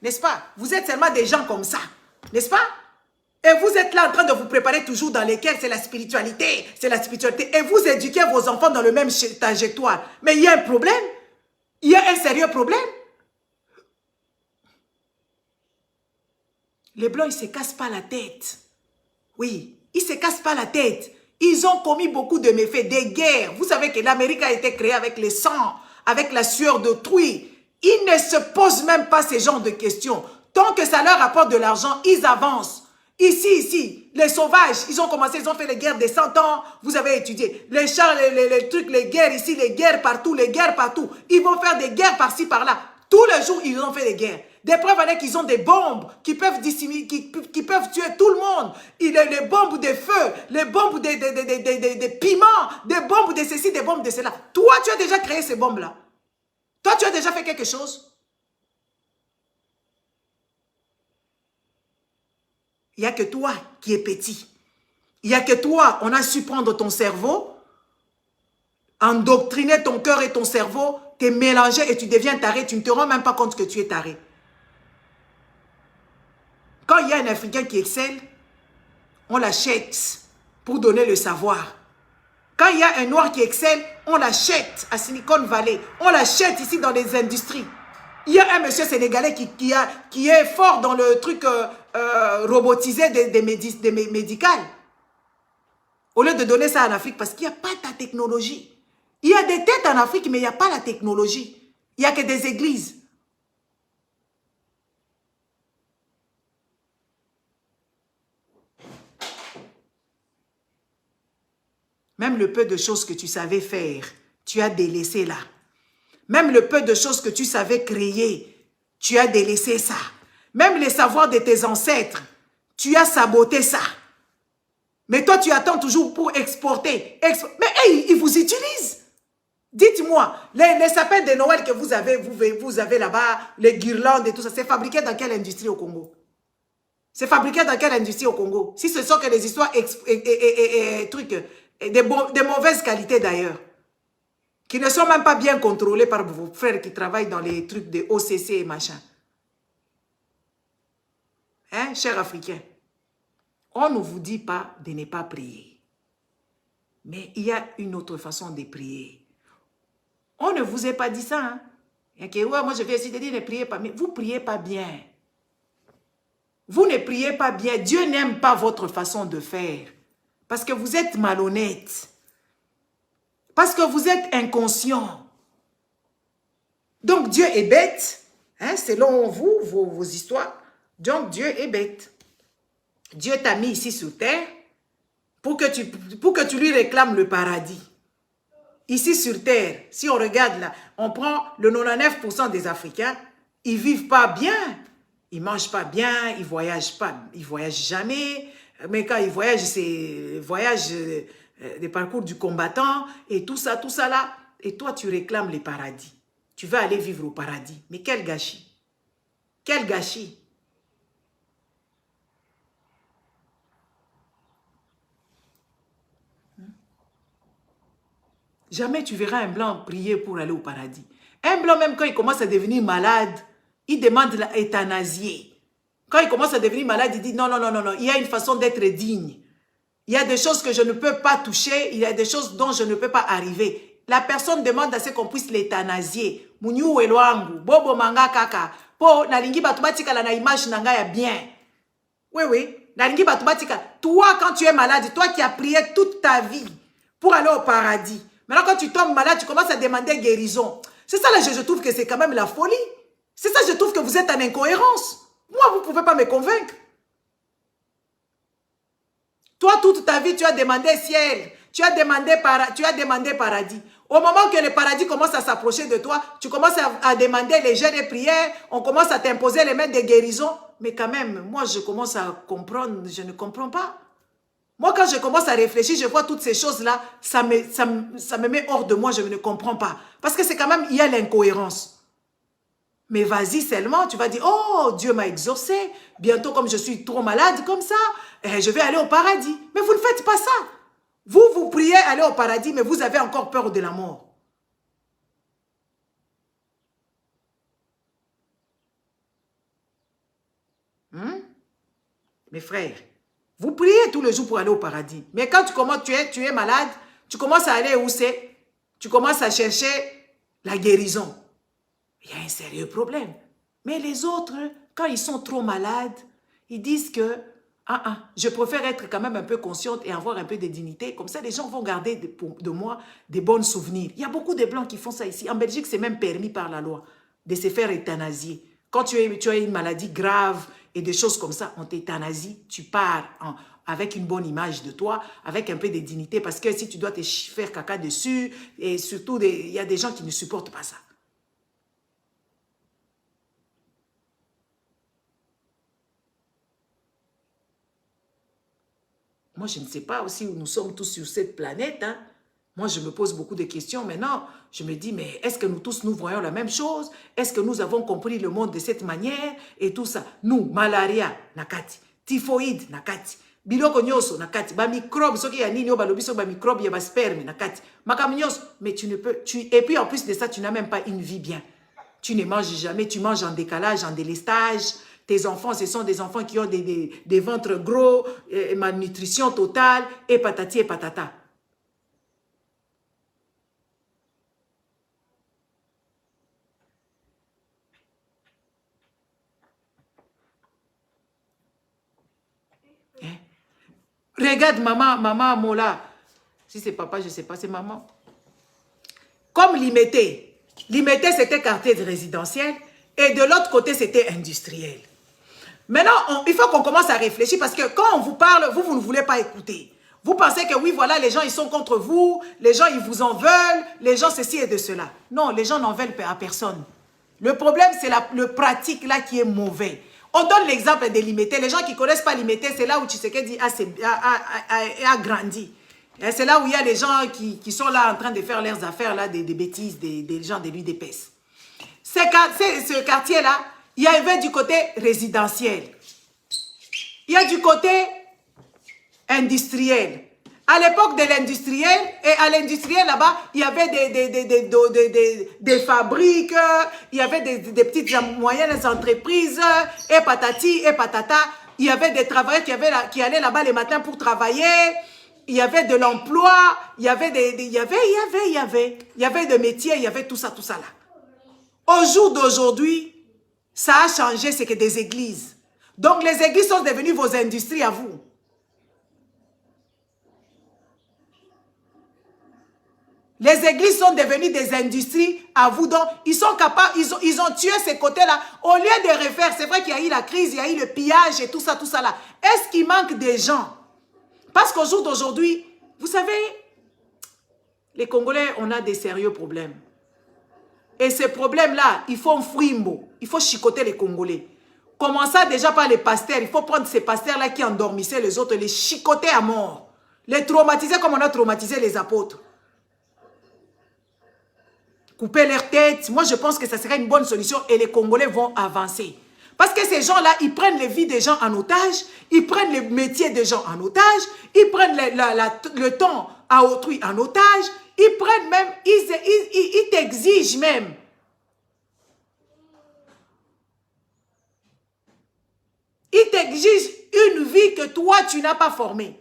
N'est-ce pas? Vous êtes seulement des gens comme ça. N'est-ce pas? Et vous êtes là en train de vous préparer toujours dans lesquels c'est la spiritualité. C'est la spiritualité. Et vous éduquez vos enfants dans le même trajectoire. Mais il y a un problème. Il y a un sérieux problème. Les Blancs, ils ne se cassent pas la tête. Oui, ils ne se cassent pas la tête. Ils ont commis beaucoup de méfaits, des guerres. Vous savez que l'Amérique a été créée avec le sang, avec la sueur d'autrui. Ils ne se posent même pas ce genre de questions. Tant que ça leur apporte de l'argent, ils avancent. Ici, les sauvages, ils ont commencé, ils ont fait les guerres des 100 ans. Vous avez étudié. Les chars, les trucs, les guerres ici, les guerres partout, les guerres partout. Ils vont faire des guerres par-ci, par-là. Tous les jours, ils ont fait des guerres. Des preuves avec qu'ils ont des bombes qui peuvent dissimuler, qui peuvent tuer tout le monde. Les bombes de feu, les bombes de piments, des bombes de ceci, des bombes de cela. Toi, tu as déjà créé ces bombes-là. Toi, tu as déjà fait quelque chose? Il n'y a que toi qui es petit. Il n'y a que toi, on a su prendre ton cerveau, endoctriner ton cœur et ton cerveau, te mélanger et tu deviens taré. Tu ne te rends même pas compte que tu es taré. Quand il y a un Africain qui excelle, on l'achète pour donner le savoir. Quand il y a un Noir qui excelle, on l'achète à Silicon Valley. On l'achète ici dans les industries. Il y a un monsieur sénégalais qui est fort dans le truc robotisé des médicales. Au lieu de donner ça en Afrique, parce qu'il n'y a pas de technologie. Il y a des têtes en Afrique, mais il n'y a pas la technologie. Il n'y a que des églises. Même le peu de choses que tu savais faire, tu as délaissé là. Même le peu de choses que tu savais créer, tu as délaissé ça. Même les savoirs de tes ancêtres, tu as saboté ça. Mais toi, tu attends toujours pour exporter. Mais hey, ils vous utilisent. Dites-moi, les sapins de Noël que vous avez là-bas, les guirlandes et tout ça, c'est fabriqué dans quelle industrie au Congo? C'est fabriqué dans quelle industrie au Congo? Si ce sont que des histoires trucs, de mauvaise qualité d'ailleurs, qui ne sont même pas bien contrôlés par vos frères qui travaillent dans les trucs de OCC et machin. Hein, chers Africains? On ne vous dit pas de ne pas prier. Mais il y a une autre façon de prier. On ne vous a pas dit ça. Hein? Okay, ouais, moi je vais essayer de dire ne priez pas. Mais vous ne priez pas bien. Vous ne priez pas bien. Dieu n'aime pas votre façon de faire. Parce que vous êtes malhonnête. Parce que vous êtes inconscient. Donc Dieu est bête. Hein, selon vous, vos histoires. Donc Dieu est bête. Dieu t'a mis ici sur terre pour que tu lui réclames le paradis. Ici sur terre, si on regarde là, on prend le 99% des Africains, ils ne vivent pas bien. Ils ne mangent pas bien, ils ne voyagent pas, ils ne voyagent jamais. Mais quand ils voyagent, c'est voyage des parcours du combattant et tout ça là. Et toi, tu réclames les paradis. Tu vas aller vivre au paradis. Mais quel gâchis! Quel gâchis! Jamais tu verras un blanc prier pour aller au paradis. Un blanc, même quand il commence à devenir malade, il demande l'euthanasie. Quand il commence à devenir malade, il dit non, non, non, non, non, il y a une façon d'être digne. Il y a des choses que je ne peux pas toucher, il y a des choses dont je ne peux pas arriver. La personne demande à ce qu'on puisse l'euthanasier. Mouniou eloangu, bobo manga kaka, po nalingi batubatika la na image nanga ya bien. Oui, oui, nalingi batubatika. Toi, quand tu es malade, toi qui as prié toute ta vie pour aller au paradis, maintenant, quand tu tombes malade, tu commences à demander guérison. C'est ça, là, je trouve que c'est quand même la folie. C'est ça, je trouve que vous êtes en incohérence. Moi, vous ne pouvez pas me convaincre. Toi, toute ta vie, tu as demandé ciel. Tu as demandé paradis. Au moment que le paradis commence à s'approcher de toi, tu commences à demander les jeûnes et prières. On commence à t'imposer les mains de guérison. Mais quand même, moi, je commence à comprendre. Je ne comprends pas. Moi, quand je commence à réfléchir, je vois toutes ces choses-là, ça me met hors de moi, je ne comprends pas. Parce que c'est quand même, il y a l'incohérence. Mais vas-y seulement, tu vas dire, oh, Dieu m'a exaucé, bientôt comme je suis trop malade comme ça, je vais aller au paradis. Mais vous ne faites pas ça. Vous priez aller au paradis, mais vous avez encore peur de la mort. Mes frères, vous priez tous les jours pour aller au paradis. Mais quand tu es malade, tu commences à aller où c'est? Tu commences à chercher la guérison. Il y a un sérieux problème. Mais les autres, quand ils sont trop malades, ils disent que je préfère être quand même un peu consciente et avoir un peu de dignité. Comme ça, les gens vont garder de moi des bons souvenirs. Il y a beaucoup de Blancs qui font ça ici. En Belgique, c'est même permis par la loi de se faire euthanasier. Quand tu as une maladie grave et des choses comme ça, on t'euthanasie, tu pars avec une bonne image de toi, avec un peu de dignité, parce que si tu dois te faire caca dessus, et surtout, il y a des gens qui ne supportent pas ça. Moi, je ne sais pas aussi où nous sommes tous sur cette planète. Hein. Moi, je me pose beaucoup de questions maintenant. Je me dis, mais est-ce que nous tous, nous voyons la même chose? Est-ce que nous avons compris le monde de cette manière? Et tout ça. Nous, malaria, nakati. Typhoïde, nakati. Biloko nyoso, nakati. Ba microbe, ce qui y a nini, ba lobiso, ba microbe, ya ba sperme, nakati. Makam nyoso. Mais tu ne peux, et puis en plus de ça, tu n'as même pas une vie bien. Tu ne manges jamais, tu manges en décalage, en délestage. Tes enfants, ce sont des enfants qui ont des ventres gros, malnutrition totale, et patati et patata. Hein? Regarde maman Mola. Si c'est papa, je ne sais pas, c'est maman. Comme Limité. Limité, c'était quartier résidentiel, et de l'autre côté, c'était industriel. Maintenant, il faut qu'on commence à réfléchir parce que quand on vous parle, vous ne voulez pas écouter. Vous pensez que oui, voilà, les gens, ils sont contre vous, les gens, ils vous en veulent, les gens, ceci et de cela. Non, les gens n'en veulent à personne. Le problème, c'est le pratique là qui est mauvais. On donne l'exemple de Limité. Les gens qui ne connaissent pas Limité, c'est là où Tshisekedi a grandi. Et c'est là où il y a les gens qui sont là en train de faire leurs affaires, là, des bêtises, des gens de lui d'épaisse. Ce quartier-là, il y avait du côté résidentiel. Il y a du côté industriel. À l'époque de l'industriel, et à l'industriel là-bas, il y avait des fabriques, il y avait des petites et moyennes entreprises, et patati, et patata. Il y avait des travailleurs qui allaient là-bas les matins pour travailler. Il y avait de l'emploi, il y avait de métiers, il y avait tout ça là. Au jour d'aujourd'hui, ça a changé, c'est que des églises. Donc les églises sont devenues vos industries à vous. Les églises sont devenues des industries à vous. Donc, ils sont capables, ils ont tué ces côtés-là. Au lieu de refaire, c'est vrai qu'il y a eu la crise, il y a eu le pillage et tout ça là. Est-ce qu'il manque des gens? Parce qu'au jour d'aujourd'hui, vous savez, les Congolais, on a des sérieux problèmes. Et ces problèmes-là, il faut un fouimbo. Il faut chicoter les Congolais. Commençant déjà par les pasteurs. Il faut prendre ces pasteurs-là qui endormissaient les autres, les chicoter à mort. Les traumatiser comme on a traumatisé les apôtres. Couper leur tête. Moi, je pense que ça serait une bonne solution et les Congolais vont avancer. Parce que ces gens-là, ils prennent les vies des gens en otage, ils prennent les métiers des gens en otage, ils prennent le temps à autrui en otage, ils prennent même, ils t'exigent même. Ils t'exigent une vie que toi, tu n'as pas formée.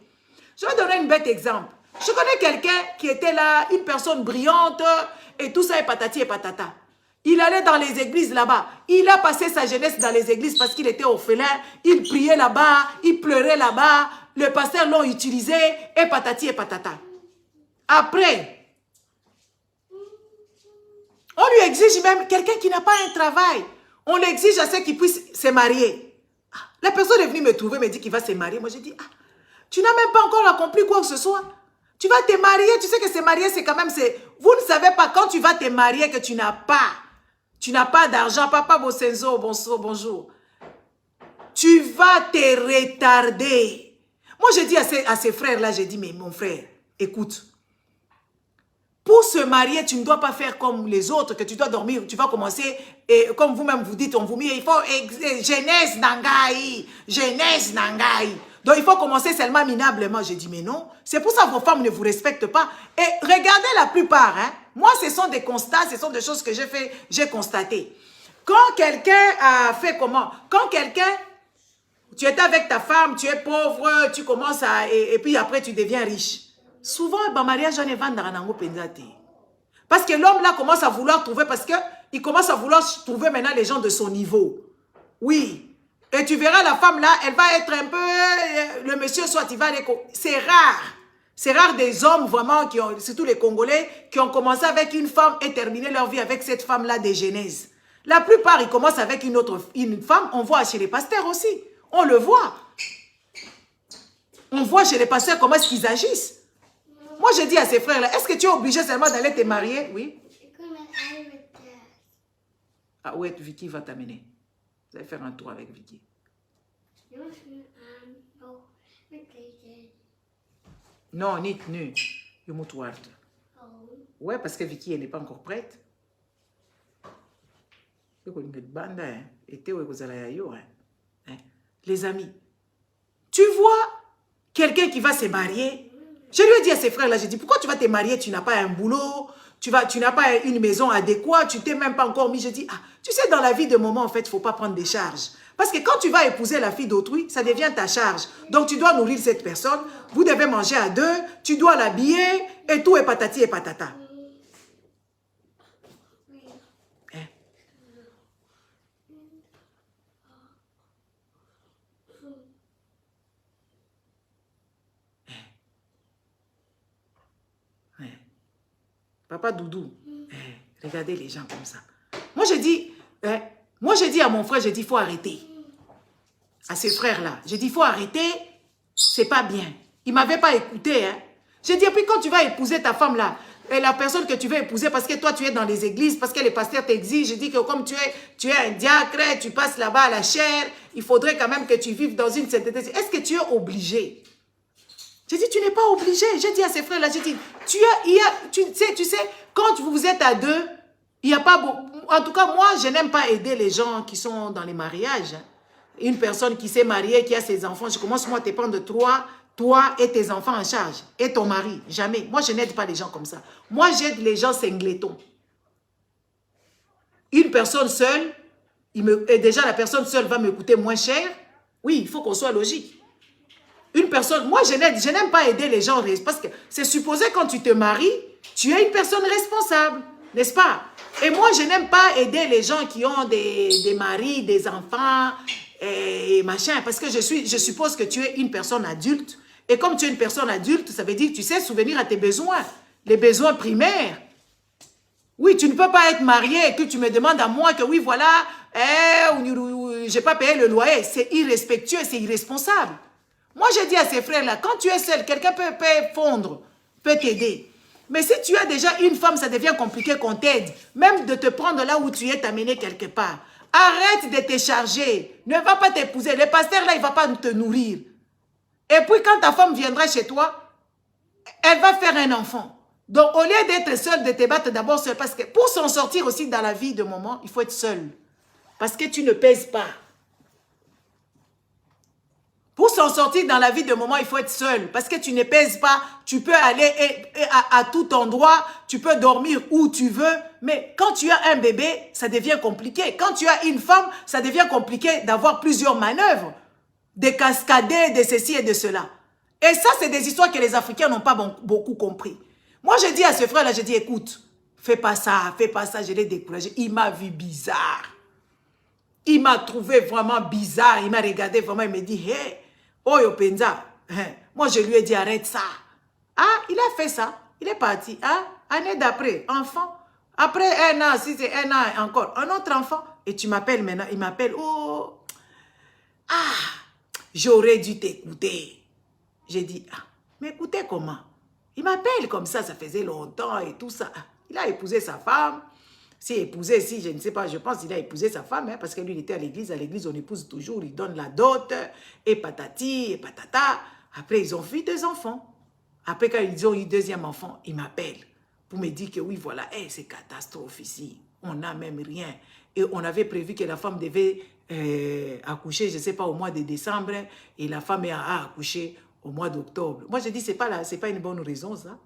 Je vais donner un bête exemple. Je connais quelqu'un qui était là, une personne brillante, et tout ça est patati et patata. Il allait dans les églises là-bas. Il a passé sa jeunesse dans les églises parce qu'il était orphelin. Il priait là-bas, il pleurait là-bas. Le pasteur l'ont utilisé, et patati et patata. Après, on lui exige même quelqu'un qui n'a pas un travail. On l'exige à ce qu'il puisse se marier. La personne est venue me trouver, me dit qu'il va se marier. Moi, j'ai dit, tu n'as même pas encore accompli quoi que ce soit. Tu vas te marier, tu sais que se marier, c'est quand même... Vous ne savez pas, quand tu vas te marier, que tu n'as pas d'argent. Papa Bosenzo, bonjour. Tu vas te retarder. Moi, je dis à ces frères-là, j'ai dit, mais mon frère, écoute. Pour se marier, tu ne dois pas faire comme les autres, que tu dois dormir. Tu vas commencer, et comme vous-même vous dites, on vous met, il faut jeunesse nangai, jeunesse nangai. Donc, il faut commencer seulement minablement. J'ai dit, mais non. C'est pour ça que vos femmes ne vous respectent pas. Et regardez la plupart. Hein, moi, ce sont des constats, ce sont des choses que j'ai constatées. Quand quelqu'un a fait comment? Quand quelqu'un, tu étais avec ta femme, tu es pauvre, tu commences à... Et puis après, tu deviens riche. Souvent, le mariage, on est vendu parce que l'homme là commence à vouloir trouver, parce qu'il commence à vouloir trouver maintenant les gens de son niveau. Oui. Et tu verras la femme là, elle va être un peu... Le monsieur, soit il va aller... C'est rare. C'est rare des hommes vraiment, surtout les Congolais, qui ont commencé avec une femme et terminé leur vie avec cette femme-là des genèses. La plupart, ils commencent avec une femme. On voit chez les pasteurs aussi. On le voit. On voit chez les pasteurs comment est-ce qu'ils agissent. Moi, je dis à ces frères-là, est-ce que tu es obligé seulement d'aller te marier? Oui. Ah ouais, Vicky va t'amener. Vous allez faire un tour avec Vicky. Non, niet nu. Je moet wachten. Ouais, parce que Vicky, elle n'est pas encore prête. Les amis, tu vois quelqu'un qui va se marier. Je lui ai dit à ses frères là, j'ai dit, pourquoi tu vas te marier, tu n'as pas un boulot, tu n'as pas une maison adéquate, tu t'es même pas encore mis. Je dis, tu sais, dans la vie de moment, en fait, il ne faut pas prendre des charges. Parce que quand tu vas épouser la fille d'autrui, ça devient ta charge. Donc, tu dois nourrir cette personne, vous devez manger à deux, tu dois l'habiller, et tout est patati et patata. Hein? Papa Doudou, regardez les gens comme ça. Moi, je dis à mon frère, je dis, il faut arrêter. À ces frères-là, je dis, il faut arrêter, c'est pas bien. Il ne m'avait pas écouté. Hein. J'ai dit, et puis quand tu vas épouser ta femme-là, la personne que tu veux épouser, parce que toi, tu es dans les églises, parce que les pasteurs t'exigent, je dis que comme tu es un diacre, tu passes là-bas à la chair, il faudrait quand même que tu vives dans une sainteté. Est-ce que tu es obligé? J'ai dit, tu n'es pas obligé. J'ai dit à ses frères là, j'ai dit, tu sais, quand vous êtes à deux, il n'y a pas beaucoup. En tout cas, moi, je n'aime pas aider les gens qui sont dans les mariages. Une personne qui s'est mariée, qui a ses enfants, je commence moi à te prendre toi et tes enfants en charge. Et ton mari, jamais. Moi, je n'aide pas les gens comme ça. Moi, j'aide les gens singletons. Une personne seule, et déjà la personne seule va me coûter moins cher. Oui, il faut qu'on soit logique. Une personne, moi je n'aime pas aider les gens parce que c'est supposé quand tu te maries, tu es une personne responsable, n'est-ce pas? Et moi je n'aime pas aider les gens qui ont des maris, des enfants et machin, parce que je suppose que tu es une personne adulte. Et comme tu es une personne adulte, ça veut dire que tu sais souvenir à tes besoins, les besoins primaires. Oui, tu ne peux pas être marié et que tu me demandes à moi que oui, voilà, je n'ai pas payé le loyer. C'est irrespectueux, c'est irresponsable. Moi, j'ai dit à ces frères-là, quand tu es seul, quelqu'un peut fondre, peut t'aider. Mais si tu as déjà une femme, ça devient compliqué qu'on t'aide. Même de te prendre là où tu es, t'amener quelque part. Arrête de te charger. Ne va pas t'épouser. Le pasteur là, il ne va pas te nourrir. Et puis, quand ta femme viendra chez toi, elle va faire un enfant. Donc, au lieu d'être seul, de te battre d'abord seul, parce que pour s'en sortir aussi dans la vie de moment, il faut être seul. Parce que tu ne pèses pas. Pour s'en sortir dans la vie de moment, il faut être seul. Parce que tu ne pèses pas. Tu peux aller à tout endroit. Tu peux dormir où tu veux. Mais quand tu as un bébé, ça devient compliqué. Quand tu as une femme, ça devient compliqué d'avoir plusieurs manœuvres. De cascader, de ceci et de cela. Et ça, c'est des histoires que les Africains n'ont pas beaucoup compris. Moi, je dis à ce frère-là, je dis, écoute, fais pas ça, je l'ai découragé. Il m'a vu bizarre. Il m'a trouvé vraiment bizarre. Il m'a regardé vraiment, il me dit, hey, oh Yopenza, moi je lui ai dit, arrête ça. Ah, il a fait ça. Il est parti. Ah, année d'après, enfant. Après un an, si c'est un an encore, un autre enfant. Et tu m'appelles maintenant, il m'appelle, oh, j'aurais dû t'écouter. J'ai dit, mais écoutez comment? Il m'appelle comme ça faisait longtemps et tout ça. Il a épousé sa femme. Si je ne sais pas, je pense qu'il a épousé sa femme, parce que lui, il était à l'église. À l'église, on épouse toujours, il donne la dot, et patati, et patata. Après, ils ont fait 2 enfants. Après, quand ils ont eu 2e enfant, il m'appelle pour me dire que oui, voilà, c'est catastrophe ici. On n'a même rien. Et on avait prévu que la femme devait accoucher, je ne sais pas, au mois de décembre, et la femme a accouché au mois d'octobre. Moi, je dis, ce n'est pas une bonne raison, ça.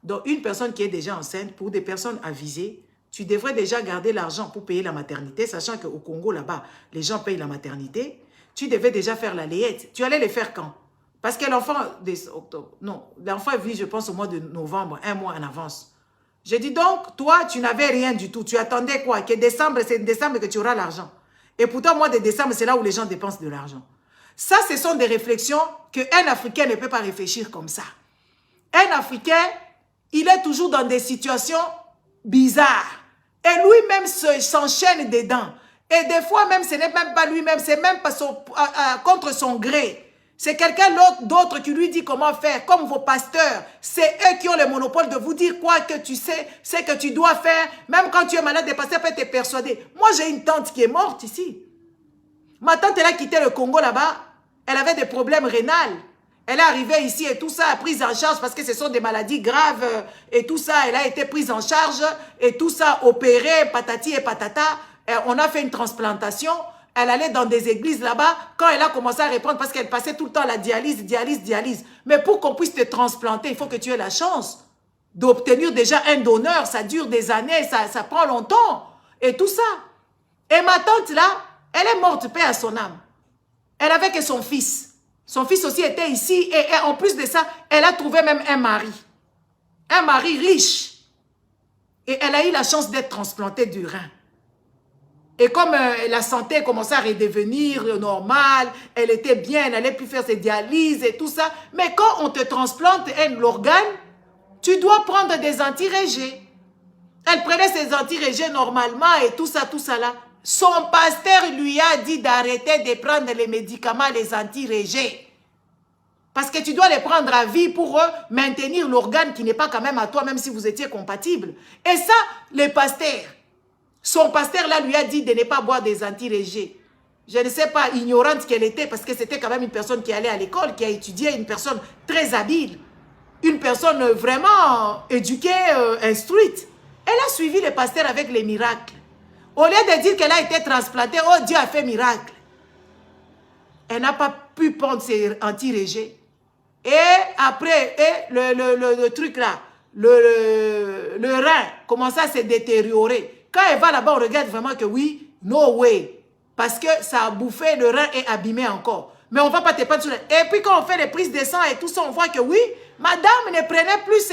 Donc, une personne qui est déjà enceinte, pour des personnes avisées, tu devrais déjà garder l'argent pour payer la maternité, sachant qu'au Congo, là-bas, les gens payent la maternité. Tu devais déjà faire la layette. Tu allais les faire quand? Parce que l'enfant, l'enfant est venu, je pense, au mois de novembre, 1 mois en avance. Je dis donc, toi, tu n'avais rien du tout. Tu attendais quoi? Que décembre, c'est décembre que tu auras l'argent. Et pourtant, au mois de décembre, c'est là où les gens dépensent de l'argent. Ça, ce sont des réflexions qu'un Africain ne peut pas réfléchir comme ça. Un Africain, il est toujours dans des situations bizarres. Et lui-même s'enchaîne dedans. Et des fois, même, ce n'est même pas lui-même, c'est même pas contre son gré. C'est quelqu'un d'autre qui lui dit comment faire, comme vos pasteurs. C'est eux qui ont le monopole de vous dire quoi que tu sais, c'est que tu dois faire. Même quand tu es malade, des pasteurs peuvent te persuader. Moi, j'ai une tante qui est morte ici. Ma tante, elle a quitté le Congo là-bas. Elle avait des problèmes rénals. Elle est arrivée ici et tout ça, prise en charge parce que ce sont des maladies graves et tout ça. Elle a été prise en charge et tout ça, opérée, patati et patata. Et on a fait une transplantation. Elle allait dans des églises là-bas. Quand elle a commencé à répondre, parce qu'elle passait tout le temps à la dialyse. Mais pour qu'on puisse te transplanter, il faut que tu aies la chance d'obtenir déjà un donneur. Ça dure des années, ça prend longtemps. Et tout ça. Et ma tante là, elle est morte, paix à son âme. Elle avait que son fils. Son fils aussi était ici. Et en plus de ça, elle a trouvé même un mari. Un mari riche. Et elle a eu la chance d'être transplantée du rein. Et comme la santé commençait à redevenir normale, elle était bien, elle n'allait plus faire ses dialyses et tout ça. Mais quand on te transplante l'organe, tu dois prendre des anti-régés. Elle prenait ses anti-régés normalement et tout ça là. Son pasteur lui a dit d'arrêter de prendre les médicaments, les anti-régés. Parce que tu dois les prendre à vie pour maintenir l'organe qui n'est pas quand même à toi, même si vous étiez compatibles. Et ça, les pasteurs, son pasteur là lui a dit de ne pas boire des anti-régés. je ne sais pas, ignorante qu'elle était, parce que c'était quand même une personne qui allait à l'école, qui a étudié, une personne très habile, une personne vraiment éduquée, instruite. Elle a suivi le pasteur avec les miracles. Au lieu de dire qu'elle a été transplantée, oh Dieu a fait miracle. Elle n'a pas pu prendre ses anti-régés. Et après, le truc là, le rein commence à se détériorer. Quand elle va là-bas, on regarde vraiment que oui, no way. Parce que ça a bouffé, le rein est abîmé encore. Mais on ne va pas te prendre sur le... Et puis quand on fait les prises de sang et tout ça, on voit que oui, madame ne prenait plus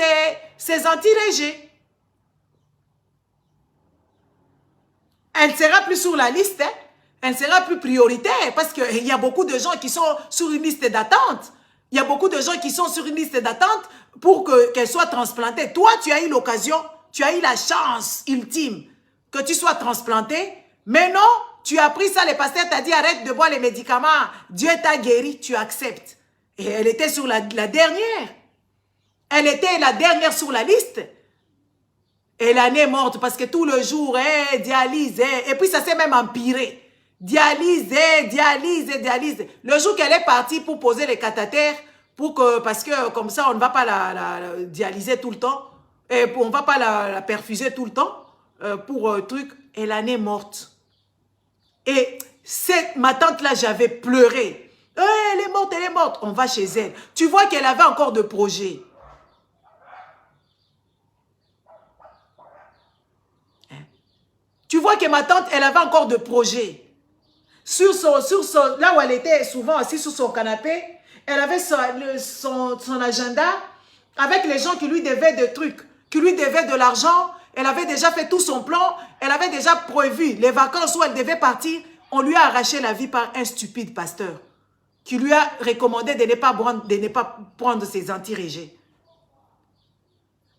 ses anti-régés. Elle ne sera plus sur la liste, hein. Elle ne sera plus prioritaire parce qu'il y a beaucoup de gens qui sont sur une liste d'attente. Il y a beaucoup de gens qui sont sur une liste d'attente pour qu'elle soit transplantée. Toi, tu as eu l'occasion, tu as eu la chance ultime que tu sois transplantée. Mais non, tu as pris ça, le pasteur t'a dit arrête de boire les médicaments. Dieu t'a guéri, tu acceptes. Et elle était sur la dernière. Elle était la dernière sur la liste. Et l'année est morte parce que tout le jour, dialyse, et puis ça s'est même empiré. Dialyse, dialyse. Le jour qu'elle est partie pour poser les cathéters, parce que comme ça, on ne va pas la dialyser tout le temps, et on ne va pas la perfuser tout le temps, pour truc, et l'année est morte. Et ma tante-là, j'avais pleuré. Elle est morte, elle est morte. On va chez elle. Tu vois qu'elle avait encore de projets. Tu vois que ma tante, elle avait encore de projets. Là où elle était souvent assise sur son canapé, elle avait son agenda avec les gens qui lui devaient des trucs, qui lui devaient de l'argent. Elle avait déjà fait tout son plan. Elle avait déjà prévu les vacances où elle devait partir. On lui a arraché la vie par un stupide pasteur qui lui a recommandé de ne pas prendre ses anti-régés.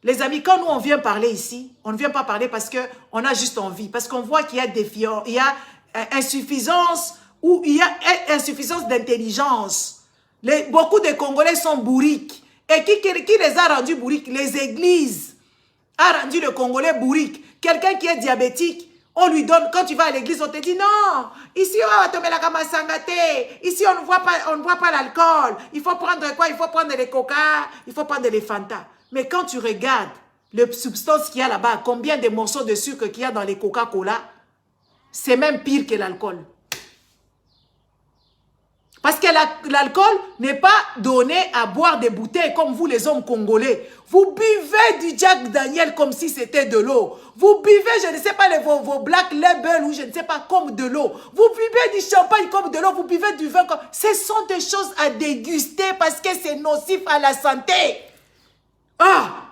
Les amis, quand nous on vient parler ici, on ne vient pas parler parce qu'on a juste envie, parce qu'on voit qu'il y a défiance, il y a insuffisance ou il y a insuffisance d'intelligence. Beaucoup de Congolais sont bourriques. Et qui les a rendus bourriques? Les églises a rendu le Congolais bourrique. Quelqu'un qui est diabétique, on lui donne, quand tu vas à l'église, on te dit non, ici on va tomber la kamasangate, ici on ne voit pas l'alcool, il faut prendre quoi? Il faut prendre les coca, il faut prendre les Fanta. Mais quand tu regardes les substances qu'il y a là-bas, combien de morceaux de sucre qu'il y a dans les Coca-Cola, c'est même pire que l'alcool. Parce que l'alcool n'est pas donné à boire des bouteilles comme vous les hommes congolais. Vous buvez du Jack Daniel comme si c'était de l'eau. Vous buvez, je ne sais pas, vos Black Label ou je ne sais pas, comme de l'eau. Vous buvez du champagne comme de l'eau. Vous buvez du vin comme... Ce sont des choses à déguster parce que c'est nocif à la santé. Ah!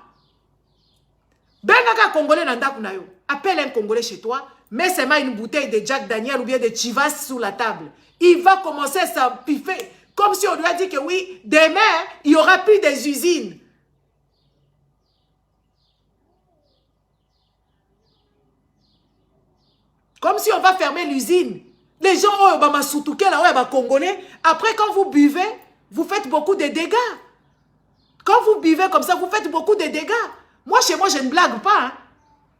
Benga Congolais nanda kunayo. Appelle un Congolais chez toi. Mets seulement une bouteille de Jack Daniel ou bien de Chivas sur la table. Il va commencer à s'empiffer. Comme si on lui a dit que oui, demain, il n'y aura plus des usines. Comme si on va fermer l'usine. Les gens, oh, bah, Congolais. Après, quand vous buvez, vous faites beaucoup de dégâts. Quand vous buvez comme ça, vous faites beaucoup de dégâts. Moi, chez moi, je ne blague pas. Hein.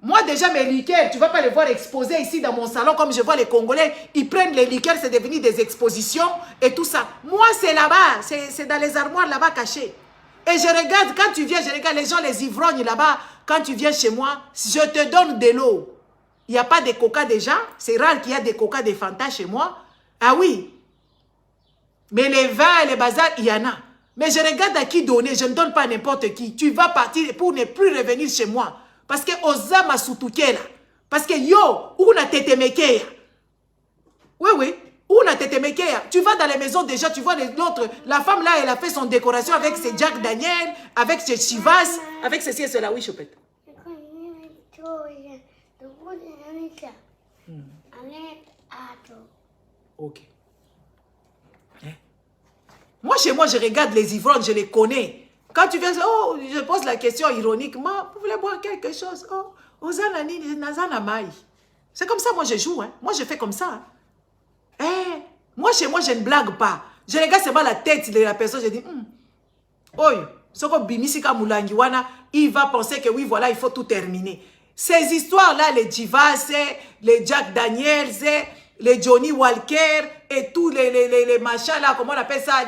Moi, déjà, mes liqueurs, tu ne vas pas les voir exposés ici dans mon salon comme je vois les Congolais. Ils prennent les liqueurs, c'est devenu des expositions et tout ça. Moi, c'est là-bas. C'est dans les armoires là-bas cachées. Et je regarde, quand tu viens, je regarde les gens, les ivrognes là-bas. Quand tu viens chez moi, je te donne de l'eau. Il n'y a pas de coca déjà. C'est rare qu'il y ait des coca, des Fanta chez moi. Ah oui. Mais les vins et les bazars, il y en a. Mais je regarde à qui donner. Je ne donne pas à n'importe qui. Tu vas partir pour ne plus revenir chez moi. Parce que oza masutukela. Parce que yo, una tetemekeya. Oui, oui. Una tetemekeya. Tu vas dans les maisons déjà, tu vois l'autre. La femme là, elle a fait son décoration avec ses Jack Daniel, avec ses Chivas, avec ceci et cela. Oui, Chopette. Ok. Moi, chez moi, je regarde les ivrognes, je les connais. Quand tu viens, oh, je pose la question ironiquement, vous voulez boire quelque chose? Oh, ozanani, nazana mai. C'est comme ça, moi, je joue. Hein. Moi, je fais comme ça. Hein. Moi, chez moi, je ne blague pas. Je regarde seulement la tête de la personne, je dis, oi, soko bimisika mulangiwana, il va penser que oui, voilà, il faut tout terminer. Ces histoires-là, les Chivas, les Jack Daniels, les Johnny Walker et tous les machins là, comment on appelle ça,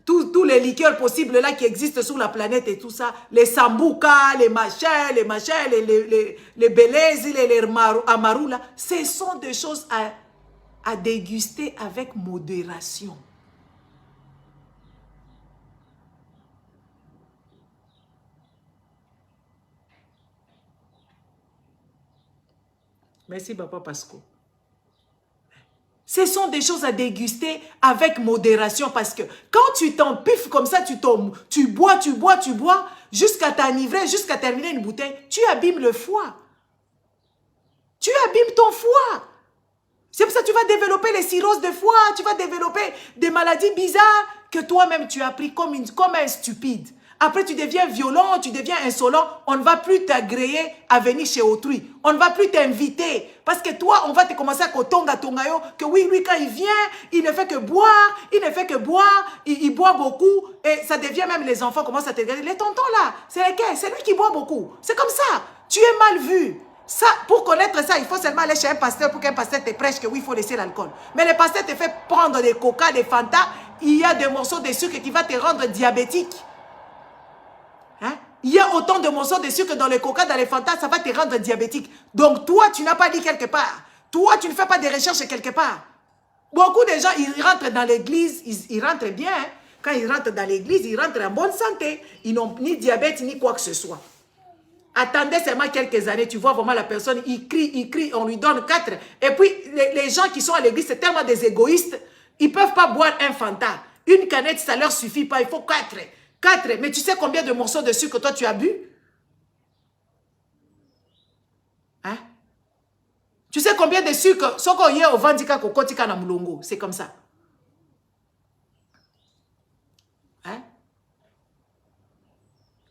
tous les liqueurs possibles là qui existent sur la planète et tout ça, les Sambuca, les machins, les Belez, les Amaru là, ce sont des choses à déguster avec modération. Merci, Papa Pasco. Ce sont des choses à déguster avec modération parce que quand tu t'empiffes comme ça, tu bois, jusqu'à t'enivrer, jusqu'à terminer une bouteille, tu abîmes le foie. Tu abîmes ton foie. C'est pour ça que tu vas développer les cirrhoses de foie, tu vas développer des maladies bizarres que toi-même tu as pris comme un stupide. Après, tu deviens violent, tu deviens insolent. On ne va plus t'agréer à venir chez autrui. On ne va plus t'inviter. Parce que toi, on va te commencer à tonga yo, que oui, lui, quand il vient, il ne fait que boire, il boit beaucoup. Et ça devient même les enfants commencent à te dire, les tontons là, c'est lesquels? C'est lui qui boit beaucoup. C'est comme ça. Tu es mal vu. Ça, pour connaître ça, il faut seulement aller chez un pasteur pour qu'un pasteur te prêche que oui, il faut laisser l'alcool. Mais le pasteur te fait prendre des coca, des fanta, il y a des morceaux de sucre qui vont te rendre diabétique. Hein? Il y a autant de morceaux de sucre dans les coca, dans les fantas, ça va te rendre diabétique. Donc toi, tu n'as pas dit quelque part. Toi, tu ne fais pas des recherches quelque part. Beaucoup de gens, ils rentrent dans l'église, ils rentrent bien. Hein? Quand ils rentrent dans l'église, ils rentrent en bonne santé. Ils n'ont ni diabète, ni quoi que ce soit. Attendez seulement quelques années, tu vois vraiment la personne, il crie, on lui donne 4. Et puis, les gens qui sont à l'église, c'est tellement des égoïstes, ils ne peuvent pas boire un Fanta. Une canette, ça ne leur suffit pas, il faut 4. 4, mais tu sais combien de morceaux de sucre toi tu as bu? Hein? Tu sais combien de sucre? C'est comme ça. Hein?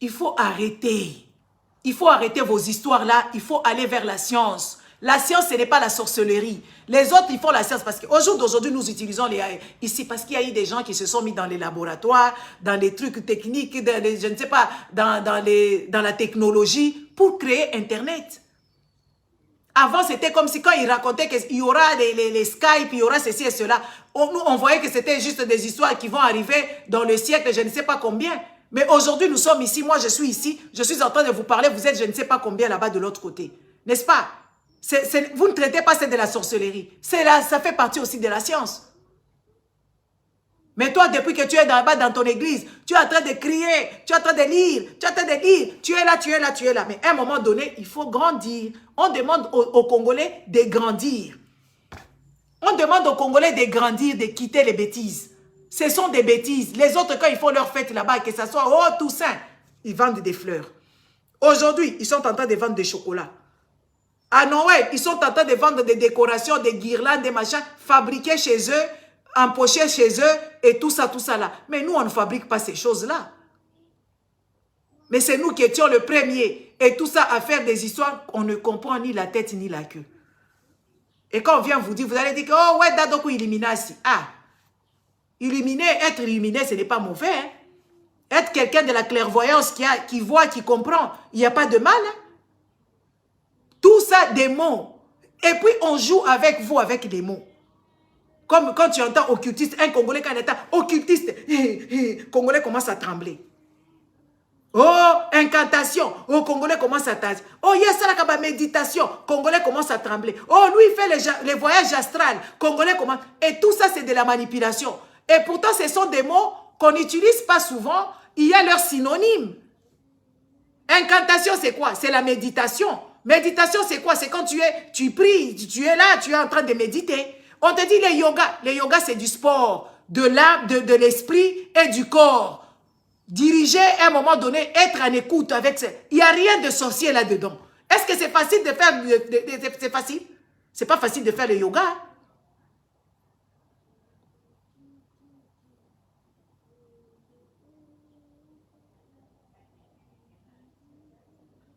Il faut arrêter. Il faut arrêter vos histoires-là. Il faut aller vers la science. La science, ce n'est pas la sorcellerie. Les autres, ils font la science parce qu'au jour d'aujourd'hui, nous utilisons ici parce qu'il y a eu des gens qui se sont mis dans les laboratoires, dans les trucs techniques, je ne sais pas, dans la technologie pour créer Internet. Avant, c'était comme si quand ils racontaient qu'il y aura les Skype, il y aura ceci et cela, nous, on voyait que c'était juste des histoires qui vont arriver dans le siècle, je ne sais pas combien. Mais aujourd'hui, nous sommes ici, moi je suis ici, je suis en train de vous parler, vous êtes je ne sais pas combien là-bas de l'autre côté. N'est-ce pas? Vous ne traitez pas ça de la sorcellerie. Ça fait partie aussi de la science. Mais toi, depuis que tu es là-bas dans ton église, tu es en train de crier, tu es en train de lire, tu es là. Mais à un moment donné, il faut grandir. On demande aux Congolais de grandir. On demande aux Congolais de grandir, de quitter les bêtises. Ce sont des bêtises. Les autres, quand ils font leur fête là-bas, que ce soit oh Toussaint, ils vendent des fleurs. Aujourd'hui, ils sont en train de vendre des chocolats. À Noël, ils sont en train de vendre des décorations, des guirlandes, des machins, fabriqués chez eux, empochés chez eux, et tout ça là. Mais nous, on ne fabrique pas ces choses-là. Mais c'est nous qui étions le premier. Et tout ça à faire des histoires, on ne comprend ni la tête ni la queue. Et quand on vient vous dire, vous allez dire que, oh ouais, Dadoku Illuminati. Ah, être illuminé, ce n'est pas mauvais. Hein? Être quelqu'un de la clairvoyance qui voit, qui comprend, il n'y a pas de mal. Hein? Tout ça, des mots. Et puis, on joue avec vous, avec des mots. Comme quand tu entends occultiste, un Congolais quand il entend occultiste, Congolais commence à trembler. Oh, incantation, oh, Congolais commence à trembler. Oh, il y a ça là, méditation, Congolais commence à trembler. Oh, lui, il fait les voyages astrales, Congolais commence. Et tout ça, c'est de la manipulation. Et pourtant, ce sont des mots qu'on n'utilise pas souvent. Il y a leur synonyme. Incantation, c'est quoi? C'est la méditation. Méditation, c'est quoi? C'est quand tu pries, tu es là, tu es en train de méditer. On te dit les yogas. Les yogas, c'est du sport, de l'âme, de l'esprit et du corps. Diriger, à un moment donné, être en écoute avec ça. Il n'y a rien de sorcier là-dedans. Est-ce que c'est facile de faire... C'est facile? C'est pas facile de faire le yoga. Hein?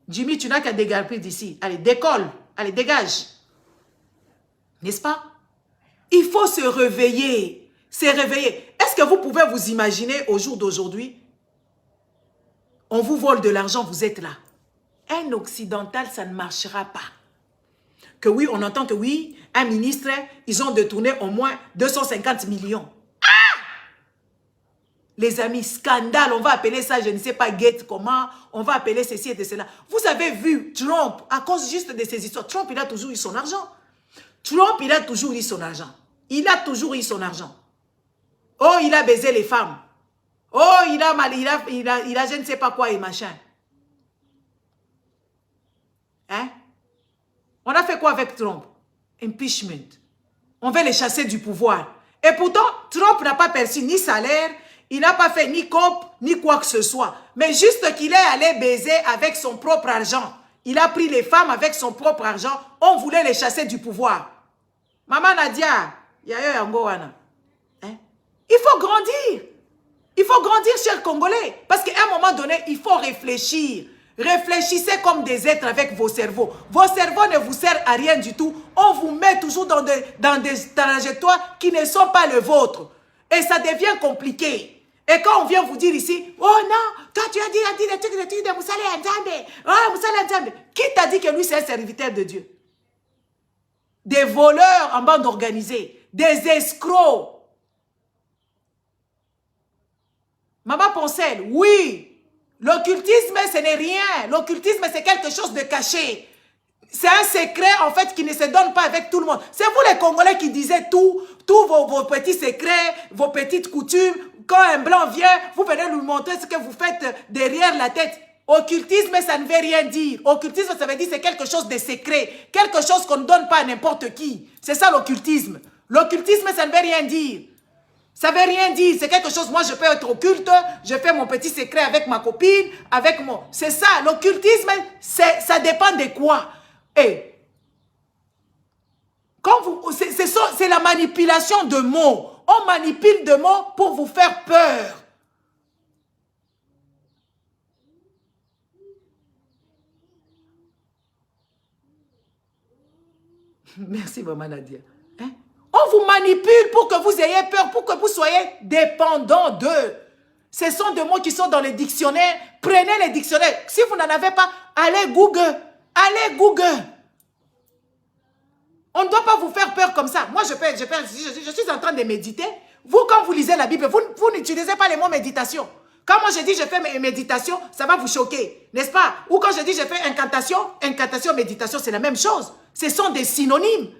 Jimmy, tu n'as qu'à dégager d'ici. Allez, décolle. Allez, dégage. N'est-ce pas? Il faut se réveiller. Se réveiller. Est-ce que vous pouvez vous imaginer au jour d'aujourd'hui? On vous vole de l'argent, vous êtes là. Un occidental, ça ne marchera pas. Que oui, on entend que oui, un ministre, ils ont détourné au moins 250 millions. Les amis, scandale, on va appeler ça, je ne sais pas, Gate, comment, on va appeler ceci et de cela. Vous avez vu Trump, à cause juste de ces histoires, Trump, il a toujours eu son argent. Trump, il a toujours eu son argent. Il a toujours eu son argent. Oh, il a baisé les femmes. Oh, il a je ne sais pas quoi et machin. Hein? On a fait quoi avec Trump? Impeachment. On veut les chasser du pouvoir. Et pourtant, Trump n'a pas perçu ni salaire, il n'a pas fait ni COP, ni quoi que ce soit. Mais juste qu'il est allé baiser avec son propre argent. Il a pris les femmes avec son propre argent. On voulait les chasser du pouvoir. Maman Nadia, hein? Il faut grandir. Il faut grandir, chers Congolais. Parce qu'à un moment donné, il faut réfléchir. Réfléchissez comme des êtres avec vos cerveaux. Vos cerveaux ne vous servent à rien du tout. On vous met toujours dans des trajectoires qui ne sont pas les vôtres. Et ça devient compliqué. Et quand on vient vous dire ici, oh non, quand tu as dit des trucs de Moussale Nzambe, oh Moussale Nzambe, qui t'a dit que lui c'est un serviteur de Dieu? Des voleurs en bande organisée, des escrocs. Maman Poncel, oui, l'occultisme ce n'est rien. L'occultisme c'est quelque chose de caché. C'est un secret en fait qui ne se donne pas avec tout le monde. C'est vous les Congolais qui disiez tous vos petits secrets, vos petites coutumes. Quand un blanc vient, vous venez lui montrer ce que vous faites derrière la tête. Occultisme, ça ne veut rien dire. Occultisme, ça veut dire c'est quelque chose de secret. Quelque chose qu'on ne donne pas à n'importe qui. C'est ça l'occultisme. L'occultisme, ça ne veut rien dire. Ça ne veut rien dire. C'est quelque chose, moi je peux être occulte, je fais mon petit secret avec ma copine, avec mon... C'est ça, l'occultisme, ça dépend de quoi. Et c'est la manipulation de mots. On manipule de mots pour vous faire peur. Merci, maman Nadia. Hein? On vous manipule pour que vous ayez peur, pour que vous soyez dépendant d'eux. Ce sont des mots qui sont dans les dictionnaires. Prenez les dictionnaires. Si vous n'en avez pas, allez Google. Allez Google. On ne doit pas vous faire peur comme ça. Moi, je suis en train de méditer. Vous, quand vous lisez la Bible, vous n'utilisez pas les mots méditation. Quand moi je dis je fais mes méditations, ça va vous choquer, n'est-ce pas? Ou quand je dis je fais incantation, méditation, c'est la même chose. Ce sont des synonymes.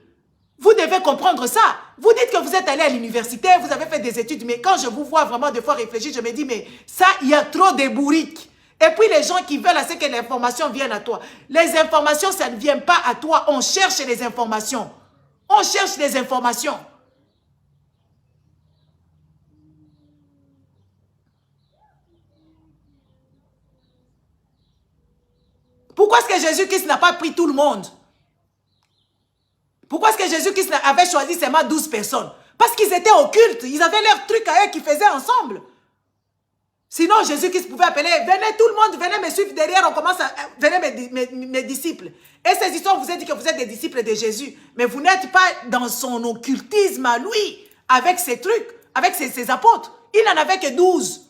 Vous devez comprendre ça. Vous dites que vous êtes allé à l'université, vous avez fait des études, mais quand je vous vois vraiment des fois réfléchir, je me dis, mais ça, il y a trop de bourriques. Et puis les gens qui veulent, c'est que l'information vienne à toi. Les informations, ça ne vient pas à toi. On cherche les informations. On cherche les informations. Pourquoi est-ce que Jésus-Christ n'a pas pris tout le monde? Pourquoi est-ce que Jésus-Christ avait choisi seulement 12 personnes? Parce qu'ils étaient occultes. Ils avaient leur truc à eux qu'ils faisaient ensemble. Sinon, Jésus-Christ pouvait appeler, venez tout le monde, venez me suivre derrière, on commence à, venez mes disciples. Et ces histoires, vous avez dit que vous êtes des disciples de Jésus. Mais vous n'êtes pas dans son occultisme à lui, avec ses trucs, avec ses apôtres. Il n'en avait que 12.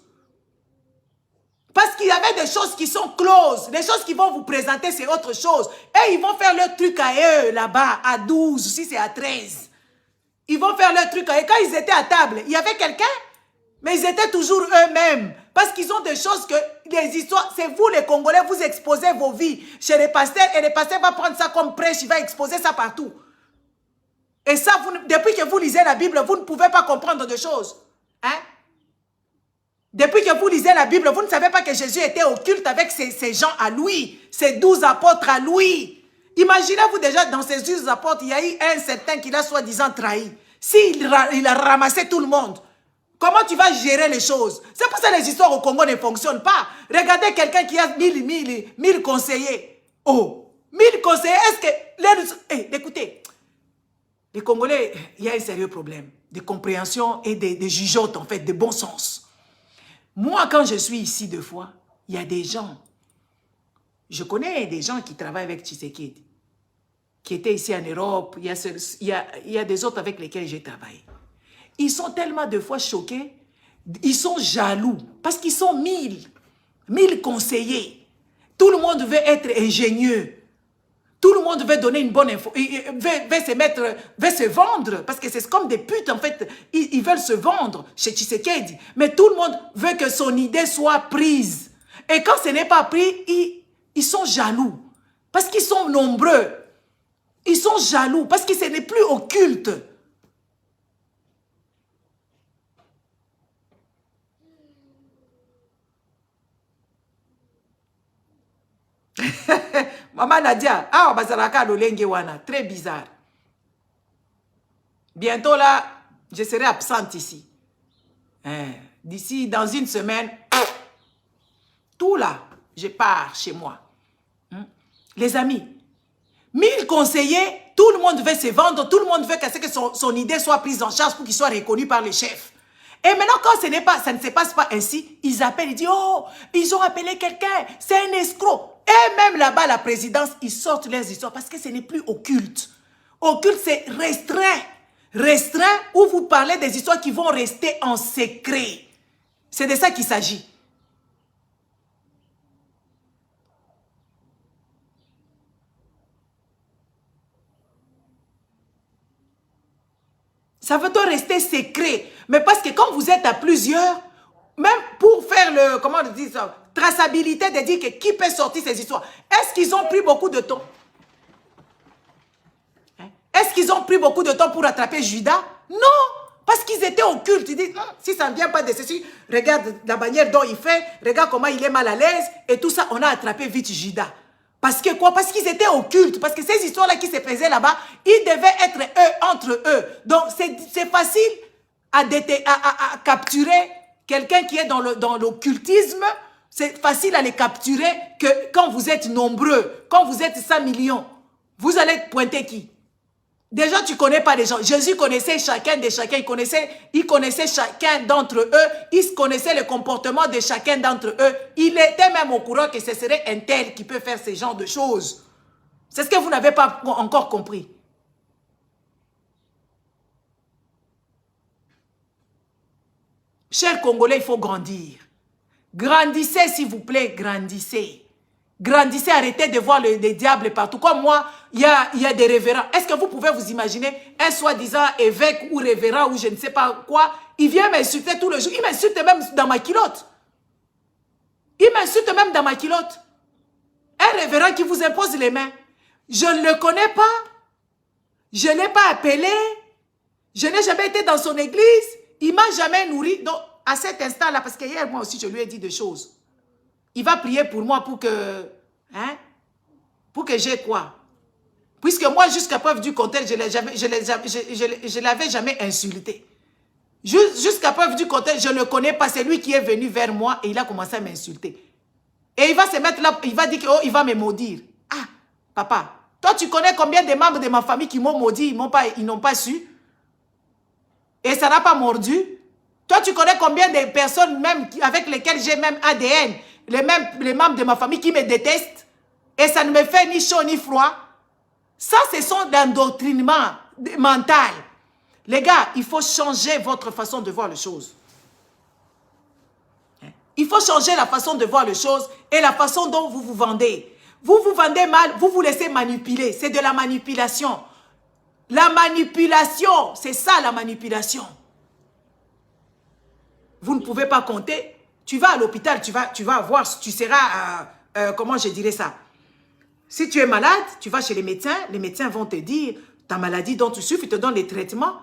Parce qu'il y avait des choses qui sont closes. Les choses qui vont vous présenter, c'est autre chose. Et ils vont faire leur truc à eux, là-bas, à 12, si c'est à 13. Ils vont faire leur truc à eux. Quand ils étaient à table, il y avait quelqu'un, mais ils étaient toujours eux-mêmes. Parce qu'ils ont des choses que, les histoires, c'est vous les Congolais, vous exposez vos vies chez les pasteurs, et les pasteurs vont prendre ça comme prêche, il va exposer ça partout. Et ça, depuis que vous lisez la Bible, vous ne pouvez pas comprendre de choses. Hein? Depuis que vous lisez la Bible, vous ne savez pas que Jésus était occulte avec ces gens à lui, ces 12 apôtres à lui. Imaginez-vous déjà, dans ces 12 apôtres, il y a eu un certain qui l'a soi-disant trahi. S'il a ramassé tout le monde, comment tu vas gérer les choses? C'est pour ça que les histoires au Congo ne fonctionnent pas. Regardez quelqu'un qui a 1000 conseillers. Oh, 1000 conseillers, est-ce que... écoutez, les Congolais, il y a un sérieux problème de compréhension et de jugeote, en fait, de bon sens. Moi, quand je suis ici deux fois, il y a des gens, je connais des gens qui travaillent avec Tshisekedi, qui étaient ici en Europe, il y a des autres avec lesquels j'ai travaillé. Ils sont tellement de fois choqués, ils sont jaloux, parce qu'ils sont 1000 conseillers. Tout le monde veut être ingénieux. Tout le monde veut donner une bonne info, veut se vendre, parce que c'est comme des putes, en fait. Ils veulent se vendre chez Tshisekedi. Mais tout le monde veut que son idée soit prise. Et quand ce n'est pas pris, ils sont jaloux. Parce qu'ils sont nombreux. Ils sont jaloux, parce que ce n'est plus occulte. Maman Nadia, ah, bazalaka lolenge wana, très bizarre. Bientôt là, je serai absente ici. D'ici, dans une semaine, tout là, je pars chez moi. Les amis, 1000 conseillers, tout le monde veut se vendre, tout le monde veut que son idée soit prise en charge pour qu'il soit reconnu par le chef. Et maintenant, quand ça ne se passe pas ainsi, ils appellent, ils disent, oh, ils ont appelé quelqu'un, c'est un escroc. Et même là-bas, la présidence, ils sortent leurs histoires parce que ce n'est plus occulte. Occulte, c'est restreint. Restreint où vous parlez des histoires qui vont rester en secret. C'est de ça qu'il s'agit. Ça veut donc rester secret. Mais parce que quand vous êtes à plusieurs, même pour faire le, comment on dit ça, traçabilité de dire que qui peut sortir ces histoires, est-ce qu'ils ont pris beaucoup de temps? Est-ce qu'ils ont pris beaucoup de temps pour attraper Judas? Non, parce qu'ils étaient occultes. Ils disent, si ça ne vient pas de ceci, regarde la manière dont il fait, regarde comment il est mal à l'aise, et tout ça, on a attrapé vite Judas. Parce que quoi? Parce qu'ils étaient occultes. Parce que ces histoires-là qui se faisaient là-bas, ils devaient être eux, entre eux. Donc, c'est facile à capturer quelqu'un qui est dans l'occultisme. C'est facile à les capturer que quand vous êtes nombreux, quand vous êtes 5 millions, vous allez pointer qui? Déjà, tu ne connais pas les gens. Jésus connaissait chacun de chacun. Il connaissait chacun d'entre eux. Il connaissait le comportement de chacun d'entre eux. Il était même au courant que ce serait un tel qui peut faire ce genre de choses. C'est ce que vous n'avez pas encore compris. Chers Congolais, il faut grandir. Grandissez, s'il vous plaît, grandissez. Grandissez, arrêtez de voir les diables partout. Comme moi, il y a des révérends. Est-ce que vous pouvez vous imaginer un soi-disant évêque ou révérend ou je ne sais pas quoi, il vient m'insulter tout le jour. Il m'insulte même dans ma culotte. Il m'insulte même dans ma culotte. Un révérend qui vous impose les mains. Je ne le connais pas. Je ne l'ai pas appelé. Je n'ai jamais été dans son église. Il ne m'a jamais nourri. Donc, à cet instant-là, parce qu'hier, moi aussi, je lui ai dit des choses. Il va prier pour moi pour que j'ai quoi? Puisque moi, jusqu'à preuve du contraire, je ne l'avais jamais insulté. Jusqu'à preuve du contraire, je ne le connais pas. C'est lui qui est venu vers moi et il a commencé à m'insulter. Et il va se mettre là, il va dire qu'il va me maudire. Ah, papa, toi, tu connais combien de membres de ma famille qui m'ont maudit, ils n'ont pas su? Et ça n'a pas mordu? Toi, tu connais combien de personnes même avec lesquelles j'ai même ADN, les membres de ma famille qui me détestent, et ça ne me fait ni chaud ni froid. Ça, ce sont d'endoctrinement mental. Les gars, il faut changer votre façon de voir les choses. Il faut changer la façon de voir les choses et la façon dont vous vous vendez. Vous vous vendez mal, vous vous laissez manipuler. C'est de la manipulation. La manipulation, c'est ça la manipulation. Vous ne pouvez pas compter. Tu vas à l'hôpital, tu vas voir, tu seras, comment je dirais ça? Si tu es malade, tu vas chez les médecins vont te dire ta maladie dont tu souffres, ils te donnent les traitements.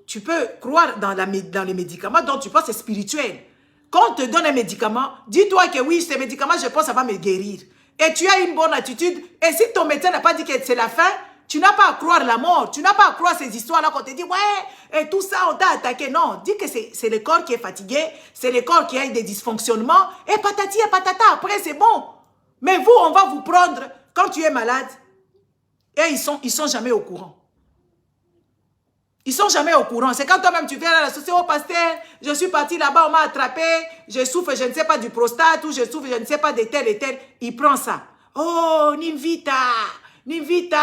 Tu peux croire dans les médicaments dont tu penses c'est spirituel. Quand on te donne un médicament, dis-toi que oui, ce médicament, je pense, ça va me guérir. Et tu as une bonne attitude. Et si ton médecin n'a pas dit que c'est la fin, tu n'as pas à croire la mort. Tu n'as pas à croire ces histoires-là qu'on te dit, ouais, et tout ça, on t'a attaqué. Non, dis que c'est le corps qui est fatigué, c'est le corps qui a des dysfonctionnements. Et patati et patata, après, c'est bon. Mais vous, on va vous prendre quand tu es malade. Et ils sont jamais au courant. Ils sont jamais au courant. C'est quand toi-même tu viens à la société, oh pasteur, je suis parti là-bas, on m'a attrapé, je souffre, je ne sais pas du prostate, ou je souffre, je ne sais pas de tel et tel. Il prend ça. Oh, Nimvita,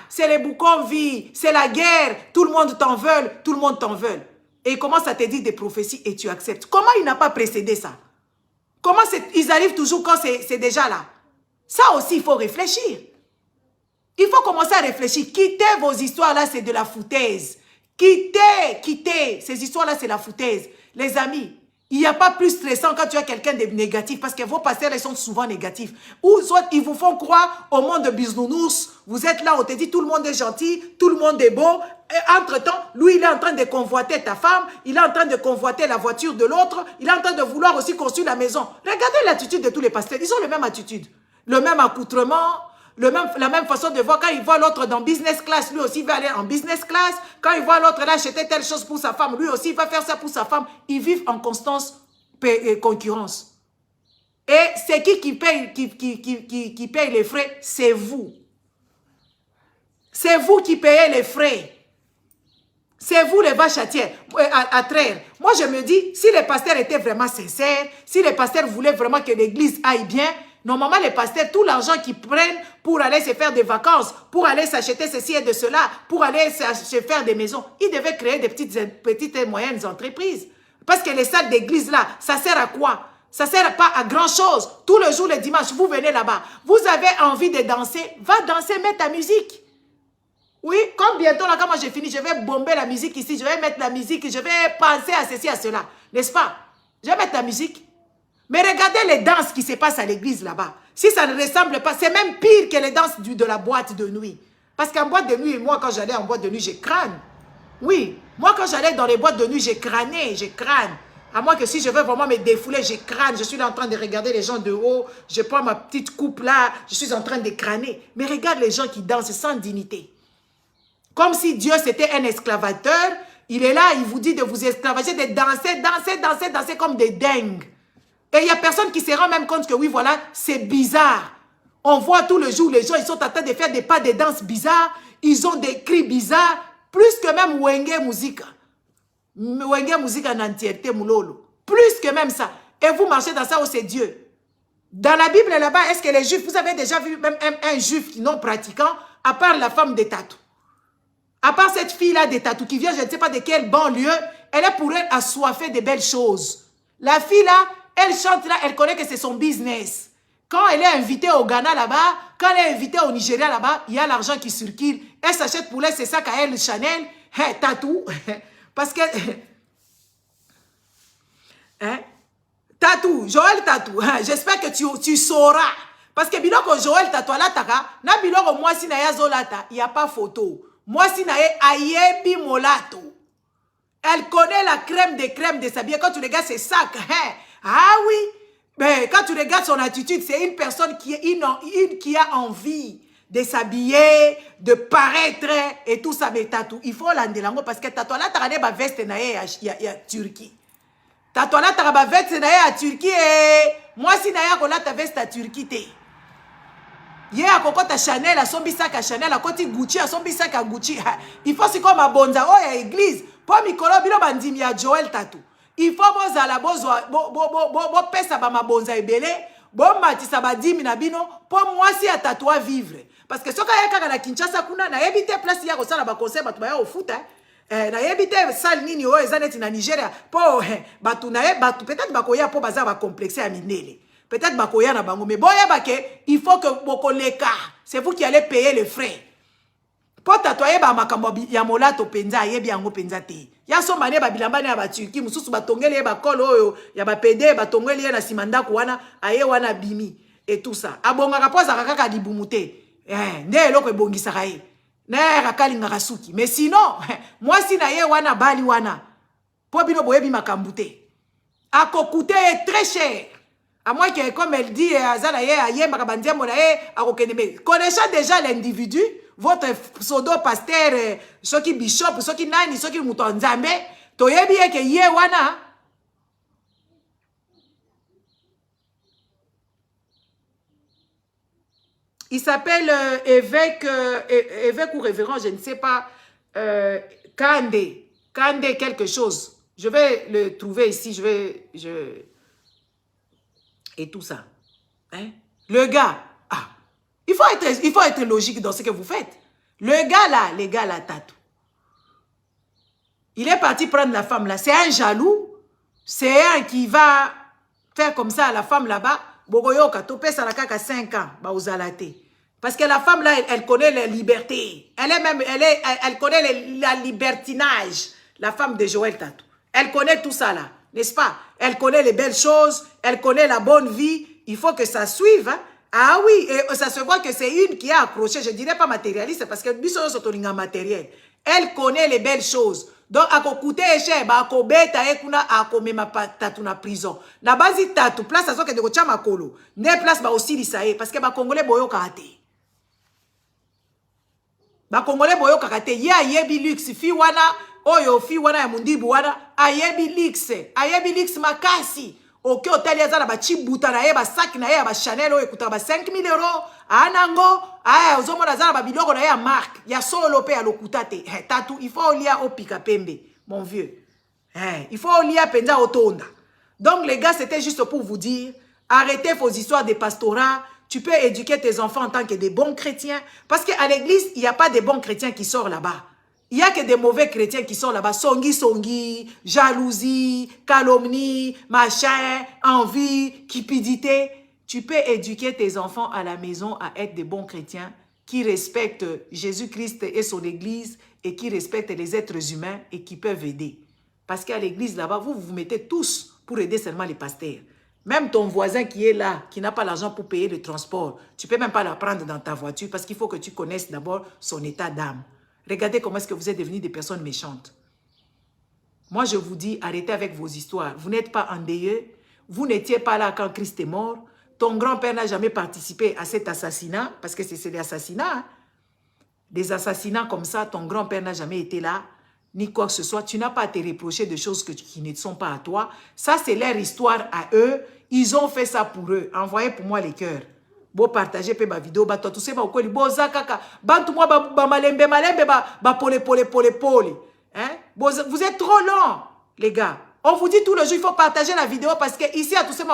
c'est les boucons vie, c'est la guerre, tout le monde t'en veut, tout le monde t'en veut. Et il commence à te dire des prophéties et tu acceptes. Comment il n'a pas précédé ça? Comment ils arrivent toujours quand c'est déjà là? Ça aussi, il faut réfléchir. Il faut commencer à réfléchir. Quittez vos histoires là, c'est de la foutaise. Quittez. Ces histoires là, c'est la foutaise. Les amis, il n'y a pas plus stressant quand tu as quelqu'un de négatif parce que vos pasteurs, ils sont souvent négatifs. Ou soit ils vous font croire au monde de bisounours. Vous êtes là, on te dit tout le monde est gentil, tout le monde est beau. Et entre-temps, lui, il est en train de convoiter ta femme, il est en train de convoiter la voiture de l'autre, il est en train de vouloir aussi construire la maison. Regardez l'attitude de tous les pasteurs. Ils ont la même attitude, le même accoutrement, la même façon de voir. Quand il voit l'autre dans business class, lui aussi va aller en business class. Quand il voit l'autre là acheter telle chose pour sa femme, lui aussi il va faire ça pour sa femme. Ils vivent en constante concurrence. Et c'est qui paye les frais? C'est vous. C'est vous qui payez les frais. C'est vous les vaches à traire. Moi je me dis, si les pasteurs étaient vraiment sincères, si les pasteurs voulaient vraiment que l'église aille bien, normalement, les pasteurs, tout l'argent qu'ils prennent pour aller se faire des vacances, pour aller s'acheter ceci et de cela, pour aller se faire des maisons, ils devaient créer des petites et moyennes entreprises. Parce que les salles d'église là, ça sert à quoi? Ça ne sert pas à grand chose. Tout le jour, le dimanche, vous venez là-bas. Vous avez envie de danser, va danser, mets ta musique. Oui, comme bientôt, là, quand moi j'ai fini, je vais bomber la musique ici, je vais mettre la musique, je vais penser à ceci, à cela. N'est-ce pas? Je vais mettre la musique. Mais regardez les danses qui se passent à l'église là-bas. Si ça ne ressemble pas, c'est même pire que les danses de la boîte de nuit. Parce qu'en boîte de nuit, moi quand j'allais en boîte de nuit, je crâne. Oui, moi quand j'allais dans les boîtes de nuit, je crâne. À moins que si je veux vraiment me défouler, je crâne. Je suis là en train de regarder les gens de haut, je prends ma petite coupe là, je suis en train de crâner. Mais regarde les gens qui dansent sans dignité. Comme si Dieu c'était un esclavateur. Il est là, il vous dit de vous esclavager, de danser comme des dingues. Et il n'y a personne qui se rend même compte que oui, voilà, c'est bizarre. On voit tout le jour, les gens, ils sont en train de faire des pas de danse bizarres. Ils ont des cris bizarres. Plus que même Wenge Musica. Wenge Musica en entièreté, Moulolo. Plus que même ça. Et vous marchez dans ça où c'est Dieu. Dans la Bible là-bas, est-ce que les Juifs, vous avez déjà vu même un Juif non pratiquant, à part la femme des tatous? À part cette fille-là des tatous qui vient, je ne sais pas de quelle banlieue, elle est pour elle assoiffée de belles choses. La fille-là, elle chante là, elle connaît que c'est son business. Quand elle est invitée au Ghana là-bas, quand elle est invitée au Nigeria là-bas, il y a l'argent qui circule. Elle s'achète pour elle ses sacs à elle, Chanel, tatou. Parce que... Tatou, Joël Tatou. J'espère que tu sauras. Parce que biloko Joël Tatou là, na biloko moi si na ya zolata, il n'y a pas photo. Moi si na ye ayebi molato. Elle connaît la crème de s'habiller. Quand tu regardes ses sacs, ah oui, mais quand tu regardes son attitude, c'est une personne qui a envie de s'habiller, de paraître et tout ça. Mais tatou, il faut l'andelango parce que tatou là, tu as ba veste na ye à Turquie. Tatou là, tu as ba veste na ye à Turquie et moi si na ya ko la ta veste à Turquie te. Ye a kokota Chanel, a sombi sac à Chanel, a koti Gucci, a sombi sac à Gucci. Il faut si comme a bonza oh ya église. Pour mikolo bilo bandimi ya Joël Tatou. Il faut bozala bo pesa ba mabonza ebele, bo matisa ba dimi na bino pour moi si a tatou à vivre. Parce que soka ya kaka na Kinshasa kuna na yebite place ya ko sala ba concert batu ba ya au foot na yebite salle nini o ezaneti na Nigeria po batu na batu peut-être bakoya po baza ba complexé à minele. Peut-être bakoya na bango mais boya bake il faut que boko leka. C'est vous qui allez payer les frais. Pour tatouer ba makambo ya molato penza yebi yango penza te. Ya so mane ba bilamba ne ba Turquie mususu batongele ba kolo oyo ya ba PD batongele ya na simanda ko wana aye wana bimi et tout ça. Abonga ka poza kaka dibumute. Ne eloko ebongisa kaye. Ne rakalinga kasuki. Mais sinon, moi si na ye wana bali wana. Po bino boyebi makambo te. Akokute très cher. À moins que comme elle dit azala ye aye makabandia mona ye akokeneme. Connaissant déjà l'individu votre pseudo pasteur soki bishop soki nani soki muto nzambe toyebi ke ye wana il s'appelle évêque ou révérend je ne sais pas Kande quelque chose je vais le trouver ici et tout ça hein le gars il faut être logique dans ce que vous faites. Le gars là, tatou. Il est parti prendre la femme là. C'est un jaloux. C'est un qui va faire comme ça à la femme là-bas. Bogoyoka, topé salakaka 5 ans. Ba ozalate. Parce que la femme là, elle connaît la liberté. Elle connaît la libertinage. La femme de Joël Tatou. Elle connaît tout ça là, n'est-ce pas? Elle connaît les belles choses, elle connaît la bonne vie. Il faut que ça suive. Hein? Ah oui, et ça se voit que c'est une qui est accrochée. Je ne dirais pas matérialiste parce que lui, c'est un matériel. Elle connaît les belles choses. Donc, à côté cher, à kobeta ekuna à komema tatu na prison. Na basi tatu place à ce que de kocha makolo. Ne place ba aussi lisaye parce que ba congolais boyo kate. Ba congolais boyo kate. Ya yebi luxe fi wana oyo fi wana ya mundibu wana ayebi luxe makasi. Ok, hôtel yazala ba chibuta na ye ba sac na ye ba Chanel oyo ekuta ba 5 000 euros. Anango aya ozomo na zala ba biloko na ye marque ya solo pe ya lokuta te. Tatu il faut lia au pika pembe mon vieux. Il faut lia penza otonda. Donc les gars, c'était juste pour vous dire arrêtez vos histoires de pastorat. Tu peux éduquer tes enfants en tant que des bons chrétiens parce qu'à l'église, il n'y a pas de bons chrétiens qui sortent là-bas. Il n'y a que des mauvais chrétiens qui sont là-bas. Songi, jalousie, calomnie, machin, envie, cupidité. Tu peux éduquer tes enfants à la maison à être des bons chrétiens qui respectent Jésus-Christ et son église et qui respectent les êtres humains et qui peuvent aider. Parce qu'à l'église là-bas, vous vous mettez tous pour aider seulement les pasteurs. Même ton voisin qui est là, qui n'a pas l'argent pour payer le transport, tu ne peux même pas la prendre dans ta voiture parce qu'il faut que tu connaisses d'abord son état d'âme. Regardez comment est-ce que vous êtes devenus des personnes méchantes. Moi, je vous dis, arrêtez avec vos histoires. Vous n'êtes pas endeuilleux. Vous n'étiez pas là quand Christ est mort. Ton grand-père n'a jamais participé à cet assassinat, parce que c'est des assassinats. Hein? Des assassinats comme ça, ton grand-père n'a jamais été là, ni quoi que ce soit. Tu n'as pas à te reprocher de choses qui ne sont pas à toi. Ça, c'est leur histoire à eux. Ils ont fait ça pour eux. Envoyez pour moi les cœurs. Bon, partagez ma vidéo, toi tout ça, vous êtes trop lents, les gars. On vous dit tout le jour, il faut partager la vidéo parce que ici à tout ça,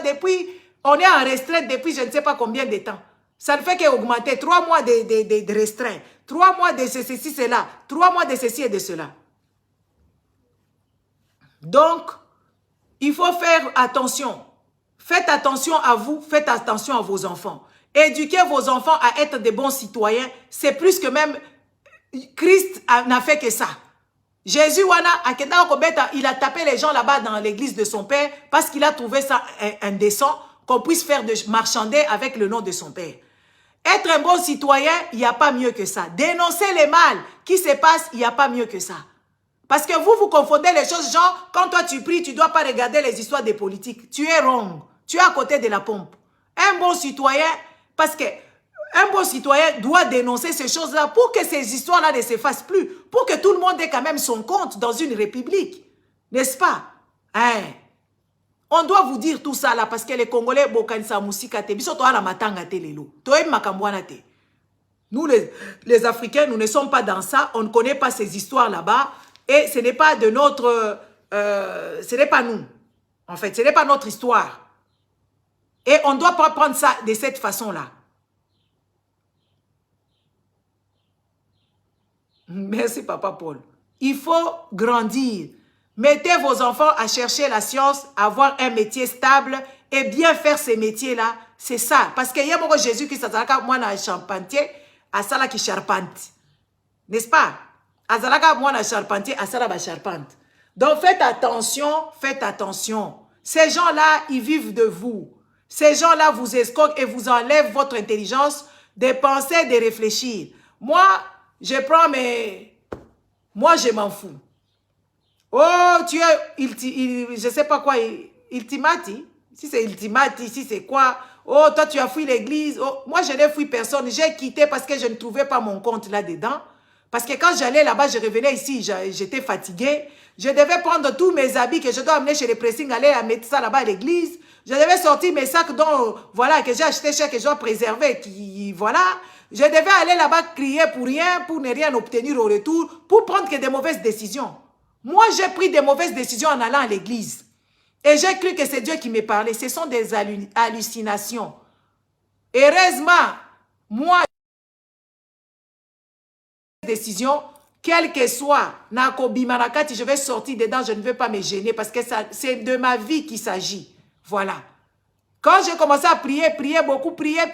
depuis, on est en restreinte depuis je ne sais pas combien de temps. Ça ne fait qu'augmenter 3 mois de restreint, 3 mois de ceci, cela, 3 mois de ceci et de cela. Donc, il faut faire attention. Faites attention à vous, faites attention à vos enfants. Éduquez vos enfants à être des bons citoyens. C'est plus que même Christ n'a fait que ça. Jésus, il a tapé les gens là-bas dans l'église de son père parce qu'il a trouvé ça indécent qu'on puisse faire de marchander avec le nom de son père. Être un bon citoyen, il n'y a pas mieux que ça. Dénoncer les mal qui se passent, il n'y a pas mieux que ça. Parce que vous confondez les choses, genre, quand toi tu pries, tu ne dois pas regarder les histoires des politiques. Tu es wrong. Tu es à côté de la pompe. Un bon citoyen, parce que un bon citoyen doit dénoncer ces choses-là pour que ces histoires-là ne s'effacent plus. Pour que tout le monde ait quand même son compte dans une république. N'est-ce pas? Hein? On doit vous dire tout ça là parce que les Congolais, nous les Africains, nous ne sommes pas dans ça. On ne connaît pas ces histoires là-bas. Et ce n'est pas de notre... ce n'est pas nous. En fait, ce n'est pas notre histoire. Et on ne doit pas prendre ça de cette façon-là. Merci, Papa Paul. Il faut grandir. Mettez vos enfants à chercher la science, avoir un métier stable et bien faire ces métiers-là. C'est ça. Parce qu'il y a beaucoup Jésus qui s'attend moi dans un charpentier, à ça qui charpente. N'est-ce pas? Azalaka moi na charpentier, asala ba charpente. Donc faites attention, faites attention. Ces gens-là, ils vivent de vous. Ces gens-là vous escroquent et vous enlèvent votre intelligence de penser, de réfléchir. Moi, je prends mes... Moi, je m'en fous. Oh, tu es... je sais pas quoi, Iltimati. Si c'est Iltimati, si c'est quoi... Oh, toi, tu as fui l'église. Oh, moi, je n'ai fui personne. J'ai quitté parce que je ne trouvais pas mon compte là-dedans. Parce que quand j'allais là-bas, je revenais ici, j'étais fatiguée. Je devais prendre tous mes habits que je dois amener chez les pressings, aller à mettre ça là-bas à l'église. Je devais sortir mes sacs dont, voilà, que j'ai acheté cher, que je dois préserver, qui, voilà. Je devais aller là-bas crier pour rien, pour ne rien obtenir au retour, pour prendre que des mauvaises décisions. Moi, j'ai pris des mauvaises décisions en allant à l'église. Et j'ai cru que c'est Dieu qui me parlait. Ce sont des hallucinations. Heureusement, moi, décision, quelle que soit, je vais sortir dedans, je ne veux pas me gêner parce que c'est de ma vie qu'il s'agit. Voilà. Quand j'ai commencé à prier, prier beaucoup, prier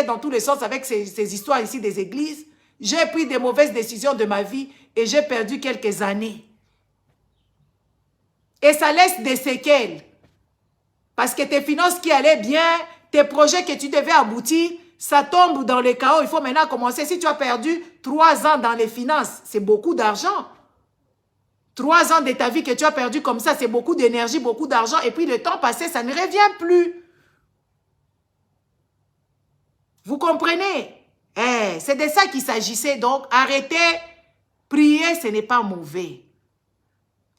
dans tous les sens avec ces histoires ici des églises, j'ai pris des mauvaises décisions de ma vie et j'ai perdu quelques années. Et ça laisse des séquelles. Parce que tes finances qui allaient bien, tes projets que tu devais aboutir, ça tombe dans le chaos. Il faut maintenant commencer. Si tu as perdu 3 ans dans les finances, c'est beaucoup d'argent. 3 ans de ta vie que tu as perdu comme ça, c'est beaucoup d'énergie, beaucoup d'argent. Et puis le temps passé, ça ne revient plus. Vous comprenez? C'est de ça qu'il s'agissait. Donc, arrêtez. Prier, ce n'est pas mauvais.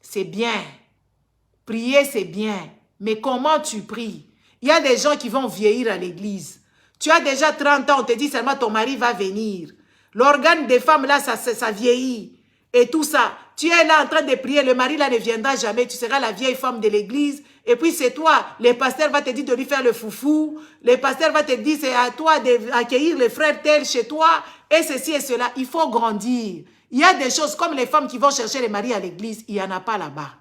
C'est bien. Prier, c'est bien. Mais comment tu pries? Il y a des gens qui vont vieillir à l'église. Tu as déjà 30 ans, on te dit seulement ton mari va venir. L'organe des femmes, là, ça vieillit. Et tout ça. Tu es là en train de prier, le mari là ne viendra jamais. Tu seras la vieille femme de l'église. Et puis c'est toi, le pasteur va te dire de lui faire le foufou. Le pasteur va te dire c'est à toi d'accueillir les frères tels chez toi. Et ceci et cela. Il faut grandir. Il y a des choses comme les femmes qui vont chercher les maris à l'église. Il n'y en a pas là-bas.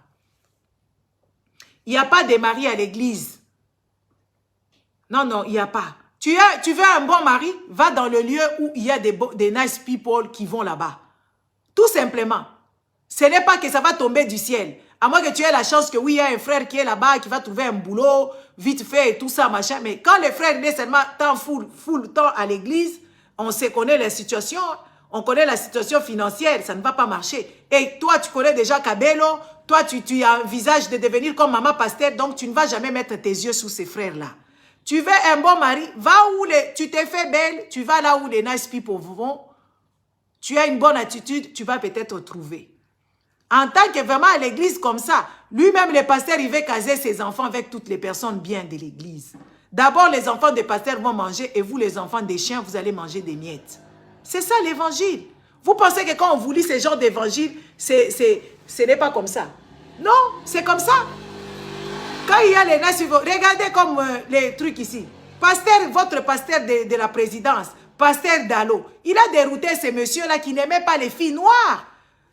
Il n'y a pas de maris à l'église. Non, non, il n'y a pas. Tu veux un bon mari? Va dans le lieu où il y a des nice people qui vont là-bas. Tout simplement. Ce n'est pas que ça va tomber du ciel. À moins que tu aies la chance que oui, il y a un frère qui est là-bas, qui va trouver un boulot, vite fait et tout ça, machin. Mais quand le frère est seulement temps full temps à l'église, on se connaît la situation, on connaît la situation financière, ça ne va pas marcher. Et toi, tu connais déjà Kabelo, toi, tu envisages de devenir comme maman pasteur, donc tu ne vas jamais mettre tes yeux sur ces frères-là. Tu veux un bon mari, va où tu t'es fait belle, tu vas là où les nice people vont. Tu as une bonne attitude, tu vas peut-être trouver. En tant que vraiment à l'église comme ça, lui-même, le pasteur, il veut caser ses enfants avec toutes les personnes bien de l'église. D'abord, les enfants des pasteurs vont manger et vous, les enfants des chiens, vous allez manger des miettes. C'est ça l'évangile. Vous pensez que quand on vous lit ce genre d'évangile, ce n'est pas comme ça. Non, c'est comme ça. Quand il y a les nations, regardez comme les trucs ici. Pasteur, votre pasteur de la présidence, pasteur Dalo, il a dérouté ces messieurs-là qui n'aimaient pas les filles noires.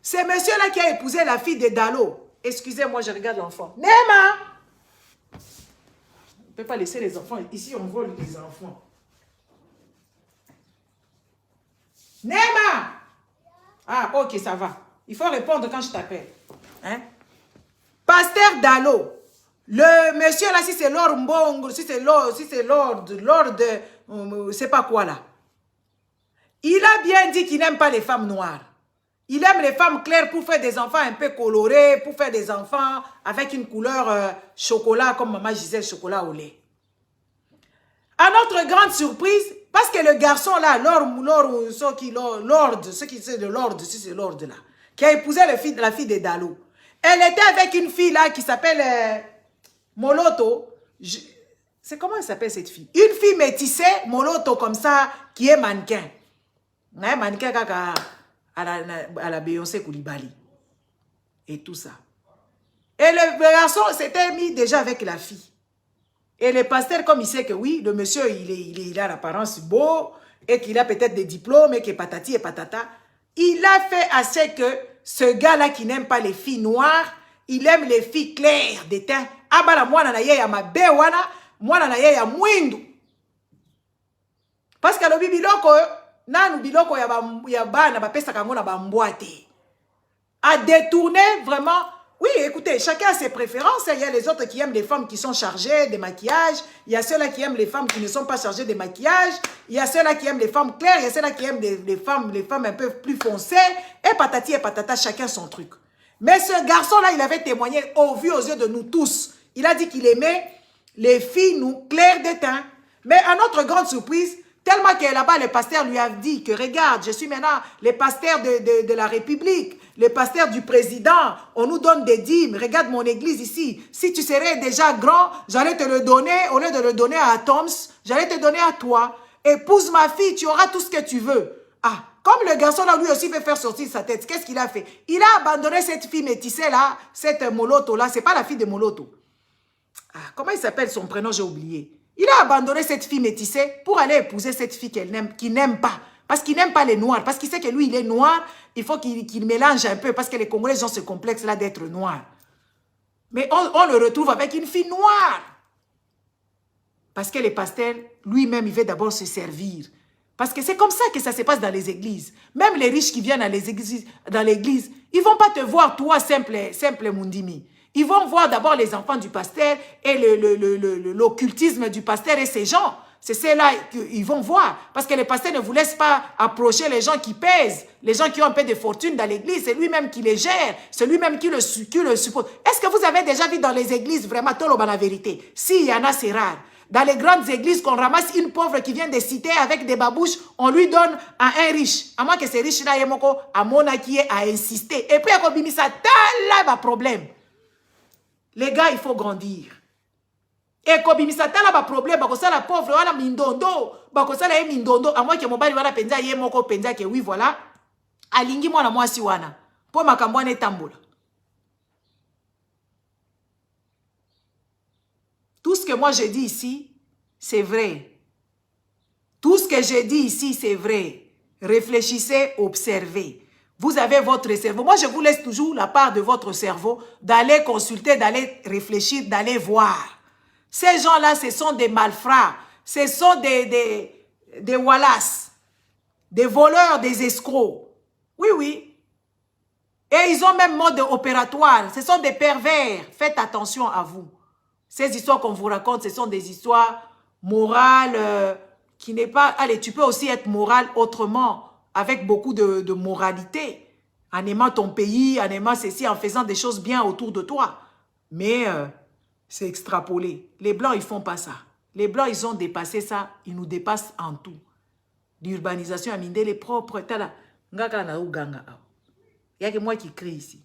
C'est monsieur-là qui a épousé la fille de Dalo. Excusez-moi, je regarde l'enfant. Nema! On ne peut pas laisser les enfants. Ici, on vole les enfants. Nema! Ah, ok, ça va. Il faut répondre quand je t'appelle. Hein? Pasteur Dalo. Le monsieur là, si c'est Lord Mbongo, si c'est Lord, c'est pas quoi là. Il a bien dit qu'il n'aime pas les femmes noires. Il aime les femmes claires pour faire des enfants un peu colorés, pour faire des enfants avec une couleur chocolat, comme maman disait, chocolat au lait. À notre grande surprise, parce que le garçon là, Lord, qui a épousé la fille de Dalo, elle était avec une fille là qui s'appelle Moloto. C'est comment elle s'appelle cette fille? Une fille métissée, Moloto comme ça, qui est mannequin. Mannequin kaka. À la Beyoncé Koulibaly. Et tout ça. Et le garçon s'était mis déjà avec la fille. Et le pasteur, comme il sait que oui, le monsieur, il a l'apparence beau, et qu'il a peut-être des diplômes, et que patati et patata, il a fait assez que ce gars-là qui n'aime pas les filles noires, il aime les filles claires de teint. Ah bah la mwana na ye ya mabe wana, mwana na ye ya mwindu. Parce que le bibiloko, nanu biloko ya bana bapesa kango na bambwate. A détourner vraiment. Oui, écoutez, chacun a ses préférences. Il y a les autres qui aiment les femmes qui sont chargées de maquillage. Il y a ceux-là qui aiment les femmes qui ne sont pas chargées de maquillage. Il y a ceux-là qui aiment les femmes claires. Il y a ceux-là qui aiment les femmes un peu plus foncées. Et patati et patata, chacun son truc. Mais ce garçon-là, il avait témoigné au vu aux yeux de nous tous. Il a dit qu'il aimait les filles claires de teint. Mais à notre grande surprise, tellement que là-bas, le pasteur lui a dit que regarde, je suis maintenant le pasteur de la République, le pasteur du président, on nous donne des dîmes, regarde mon église ici, si tu serais déjà grand, j'allais te le donner, au lieu de le donner à Toms, j'allais te donner à toi, épouse ma fille, tu auras tout ce que tu veux. Ah, comme le garçon là, lui aussi veut faire sortir sa tête, qu'est-ce qu'il a fait? Il a abandonné cette fille métissée là, cette Moloto là, c'est pas la fille de Moloto. Ah, comment il s'appelle son prénom, j'ai oublié. Il a abandonné cette fille métissée pour aller épouser cette fille qu'il n'aime pas. Parce qu'il n'aime pas les noirs. Parce qu'il sait que lui, il est noir. Il faut qu'il mélange un peu. Parce que les Congolais ont ce complexe-là d'être noirs. Mais on le retrouve avec une fille noire. Parce que le pasteur, lui-même, il veut d'abord se servir. Parce que c'est comme ça que ça se passe dans les églises. Même les riches qui viennent dans l'église, ils ne vont pas te voir, toi, simple Mundimi. Ils vont voir d'abord les enfants du pasteur et l'occultisme du pasteur et ces gens. C'est ceux-là qu'ils vont voir. Parce que le pasteur ne vous laisse pas approcher les gens qui pèsent, les gens qui ont un peu de fortune dans l'église. C'est lui-même qui les gère. C'est lui-même qui le suppose. Est-ce que vous avez déjà vu dans les églises, vraiment, tout la vérité? S'il y en a, c'est rare. Dans les grandes églises, qu'on ramasse une pauvre qui vient des cités avec des babouches, on lui donne à un riche. À moins que ce riche-là, à mon qui a insisté. Et puis, il y a un problème. Les gars, il faut grandir. Et quand il y a un problème, la pauvre, voilà, mindondo, la mindondo, à moins que mon bali voilà penza yemoko penza que oui voilà, alingi moi na moi si wana, pour ma kambwane tambola. Tout ce que moi je dis ici, c'est vrai. Tout ce que je dis ici, c'est vrai. Réfléchissez, observez. Vous avez votre cerveau. Moi, je vous laisse toujours la part de votre cerveau d'aller consulter, d'aller réfléchir, d'aller voir. Ces gens-là, ce sont des malfrats. Ce sont des Wallace, des voleurs, des escrocs. Oui, oui. Et ils ont même mode opératoire. Ce sont des pervers. Faites attention à vous. Ces histoires qu'on vous raconte, ce sont des histoires morales qui n'est pas... Allez, tu peux aussi être moral autrement, avec beaucoup de moralité, en aimant ton pays, en aimant ceci, en faisant des choses bien autour de toi. Mais c'est extrapolé. Les Blancs, ils font pas ça. Les Blancs, ils ont dépassé ça. Ils nous dépassent en tout. L'urbanisation a mindé les propres... Il n'y a que moi qui crie ici.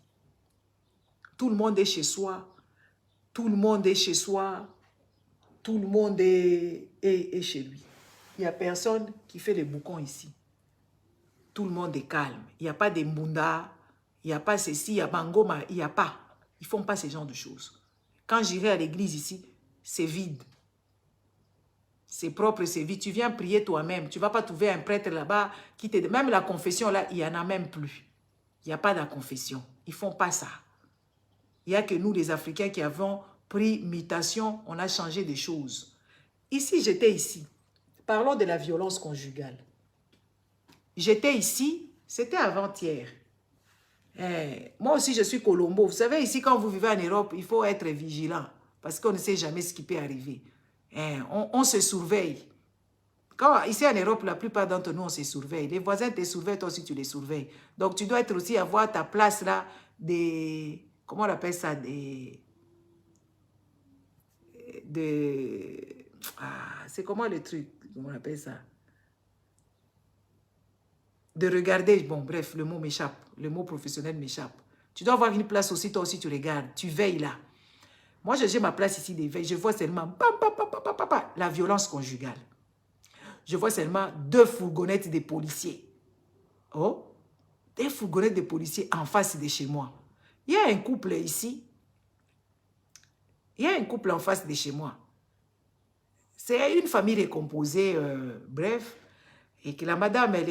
Tout le monde est chez soi. Tout le monde est chez soi. Tout le monde est chez lui. Il n'y a personne qui fait les boucons ici. Tout le monde est calme. Il n'y a pas de mbunda. Il n'y a pas ceci, il y a bangoma. Il n'y a pas. Ils ne font pas ce genre de choses. Quand j'irai à l'église ici, c'est vide. C'est propre, c'est vide. Tu viens prier toi-même. Tu ne vas pas trouver un prêtre là-bas qui te... Même la confession là, il n'y en a même plus. Il n'y a pas de confession. Ils ne font pas ça. Il n'y a que nous, les Africains, qui avons pris mutation, on a changé des choses. Ici, j'étais ici. Parlons de la violence conjugale. J'étais ici, c'était avant-hier. Moi aussi, je suis Colombo. Vous savez, ici, quand vous vivez en Europe, il faut être vigilant parce qu'on ne sait jamais ce qui peut arriver. On se surveille. Ici en Europe, la plupart d'entre nous, on se surveille. Les voisins te surveillent, toi aussi, tu les surveilles. Donc, tu dois être aussi avoir ta place là, comment on appelle ça, c'est comment le truc, comment on appelle ça? De regarder, bon bref, le mot m'échappe, le mot professionnel m'échappe. Tu dois avoir une place aussi, toi aussi tu regardes, tu veilles là. Moi j'ai ma place ici d'éveil, je vois seulement la violence conjugale. Je vois seulement 2 fourgonnettes de policiers. Oh, 2 fourgonnettes de policiers en face de chez moi. Il y a un couple ici. Il y a un couple en face de chez moi. C'est une famille recomposée, bref. Et que la madame, elle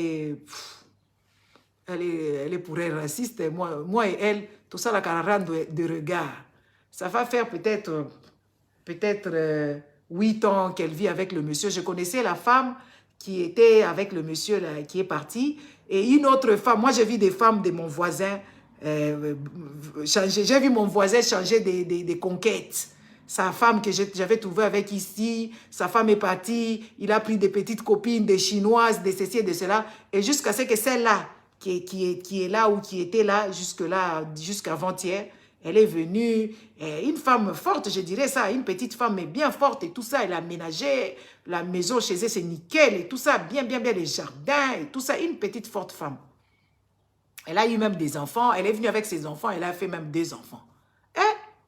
est pour elle raciste. Moi et elle, tout ça, la caravane de regard. Ça va faire peut-être 8 ans qu'elle vit avec le monsieur. Je connaissais la femme qui était avec le monsieur là, qui est parti. Et une autre femme, moi j'ai vu des femmes de mon voisin changer. J'ai vu mon voisin changer des conquêtes. Sa femme que j'avais trouvée avec ici, sa femme est partie, il a pris des petites copines, des chinoises, de ceci et de cela. Et jusqu'à ce que celle-là, qui est là ou qui était là jusqu'avant-hier, elle est venue, une femme forte, je dirais ça, une petite femme mais bien forte et tout ça. Elle a aménagé la maison chez elle, c'est nickel et tout ça, bien, les jardins et tout ça. Une petite forte femme. Elle a eu même des enfants, elle est venue avec ses enfants, elle a fait même 2 enfants.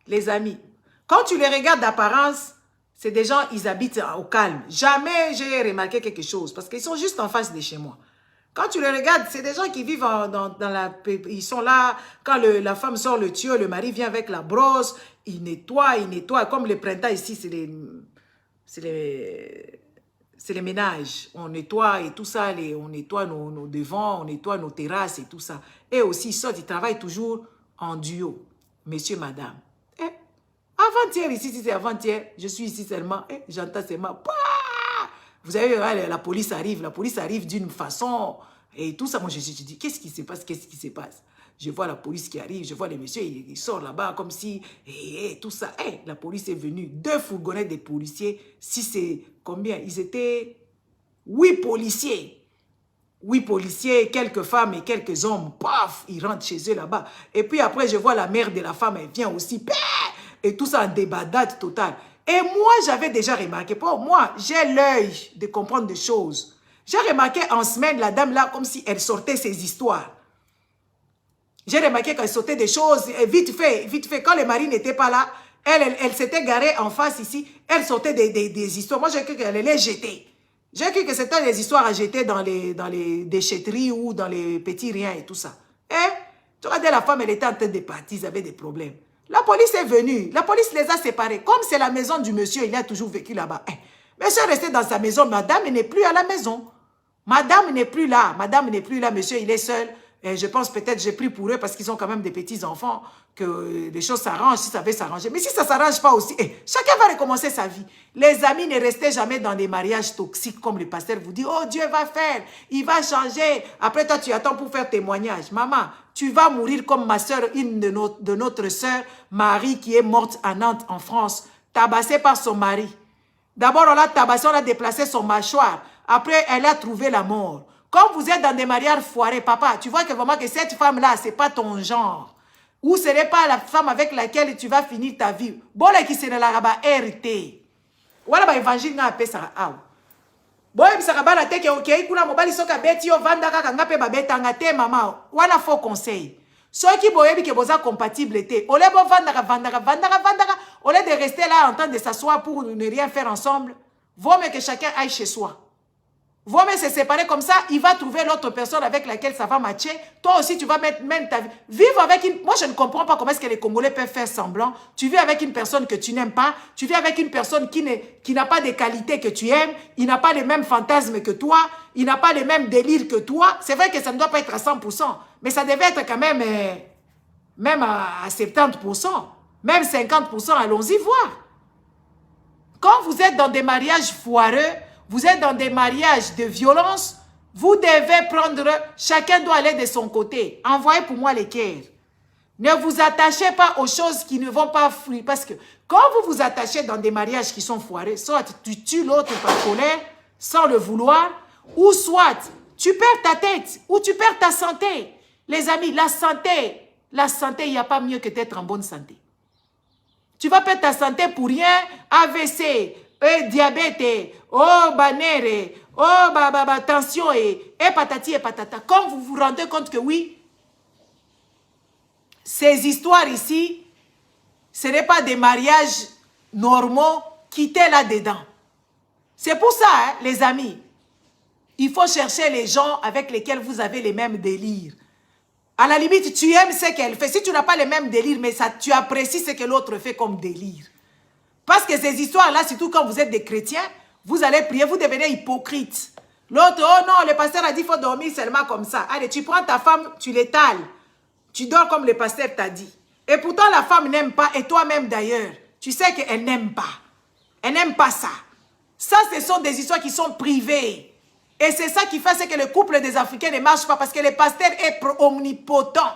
Les amis, quand tu les regardes d'apparence, c'est des gens, ils habitent au calme. Jamais j'ai remarqué quelque chose parce qu'ils sont juste en face de chez moi. Quand tu les regardes, c'est des gens qui vivent dans la... Ils sont là, quand la femme sort le tuyau, le mari vient avec la brosse, il nettoie. Comme le printemps ici, c'est les ménages. On nettoie et tout ça, on nettoie nos devants, on nettoie nos terrasses et tout ça. Et aussi, ils sortent, ils travaillent toujours en duo, monsieur, madame. Avant-hier, ici, si c'est avant-hier, je suis ici seulement, j'entends seulement, bah! Vous savez, la police arrive d'une façon, et tout ça, moi je dis, qu'est-ce qui se passe, qu'est-ce qui se passe? Je vois la police qui arrive, je vois les messieurs, ils sortent là-bas comme si, tout ça. La police est venue, 2 fourgonnettes de policiers, si c'est combien? Ils étaient 8 policiers. 8 policiers, quelques femmes et quelques hommes, paf, ils rentrent chez eux là-bas. Et puis après, je vois la mère de la femme, elle vient aussi, et tout ça en débandade totale. Et moi, j'avais déjà remarqué, pour moi, j'ai l'œil de comprendre des choses. J'ai remarqué en semaine, la dame là, comme si elle sortait ses histoires. J'ai remarqué qu'elle sortait des choses, et vite fait, quand le mari n'était pas là, elle s'était garée en face ici, elle sortait des histoires. Moi, j'ai cru qu'elle allait jeter. J'ai cru que c'était des histoires à jeter dans les déchetteries ou dans les petits riens et tout ça. Tu regardais la femme, elle était en train de partir, ils avaient des problèmes. La police est venue, la police les a séparés. Comme c'est la maison du monsieur, il a toujours vécu là-bas. Monsieur est resté dans sa maison, madame n'est plus à la maison. Madame n'est plus là, monsieur, il est seul. Et je pense peut-être j'ai pris pour eux parce qu'ils ont quand même des petits-enfants, que les choses s'arrangent si ça veut s'arranger. Mais si ça ne s'arrange pas aussi, chacun va recommencer sa vie. Les amis, ne restez jamais dans des mariages toxiques comme le pasteur vous dit, oh Dieu va faire, il va changer. Après toi, tu attends pour faire témoignage. Maman, tu vas mourir comme ma soeur, une de notre soeur, Marie, qui est morte à Nantes, en France, tabassée par son mari. D'abord, on l'a tabassée, on a déplacé son mâchoire. Après, elle a trouvé la mort. Quand vous êtes dans des mariages foirés, papa, tu vois que vraiment que cette femme-là, ce n'est pas ton genre. Ou ce n'est pas la femme avec laquelle tu vas finir ta vie. Bon, là, qui se la rabat hérité. Voilà, bah, évangile n'a pas ça. Bon, ça rabat la tête, ok, kuna mobali soka beti yo vanda kaka ngape babeta ngate maman. Wana faux conseil. Ceux qui boyebi que boza compatible était. Ole bo vandaka. Au lieu de rester là en train de s'asseoir pour ne rien faire ensemble, vaut mieux que chacun aille chez soi. Vaut mieux se séparer comme ça, il va trouver l'autre personne avec laquelle ça va matcher. Toi aussi, tu vas mettre même ta vie. Vivre avec une... Moi, je ne comprends pas comment est-ce que les Congolais peuvent faire semblant. Tu vis avec une personne que tu n'aimes pas. Tu vis avec une personne qui n'a pas des qualités que tu aimes. Il n'a pas les mêmes fantasmes que toi. Il n'a pas les mêmes délires que toi. C'est vrai que ça ne doit pas être à 100%. Mais ça devait être quand même... même à 70%. Même 50%, allons-y voir. Quand vous êtes dans des mariages foireux, vous êtes dans des mariages de violence, vous devez prendre, chacun doit aller de son côté. Envoyez pour moi les cœurs. Ne vous attachez pas aux choses qui ne vont pas fuir. Parce que quand vous vous attachez dans des mariages qui sont foirés, soit tu tues l'autre par colère, sans le vouloir, ou soit tu perds ta tête, ou tu perds ta santé. Les amis, la santé, il n'y a pas mieux que d'être en bonne santé. Tu vas perdre ta santé pour rien, AVC, diabète, banere, tension et patati et patata. Quand vous vous rendez compte que oui, ces histoires ici, ce n'est pas des mariages normaux, quittez là-dedans. C'est pour ça, hein, les amis, il faut chercher les gens avec lesquels vous avez les mêmes délires. À la limite, tu aimes ce qu'elle fait. Si tu n'as pas les mêmes délires, mais ça, tu apprécies ce que l'autre fait comme délire. Parce que ces histoires-là, surtout quand vous êtes des chrétiens, vous allez prier, vous devenez hypocrite. L'autre, oh non, le pasteur a dit qu'il faut dormir seulement comme ça. Allez, tu prends ta femme, tu l'étales. Tu dors comme le pasteur t'a dit. Et pourtant, la femme n'aime pas, et toi-même d'ailleurs, tu sais qu'elle n'aime pas. Elle n'aime pas ça. Ça, ce sont des histoires qui sont privées. Et c'est ça qui fait que le couple des Africains ne marche pas, parce que le pasteur est omnipotent.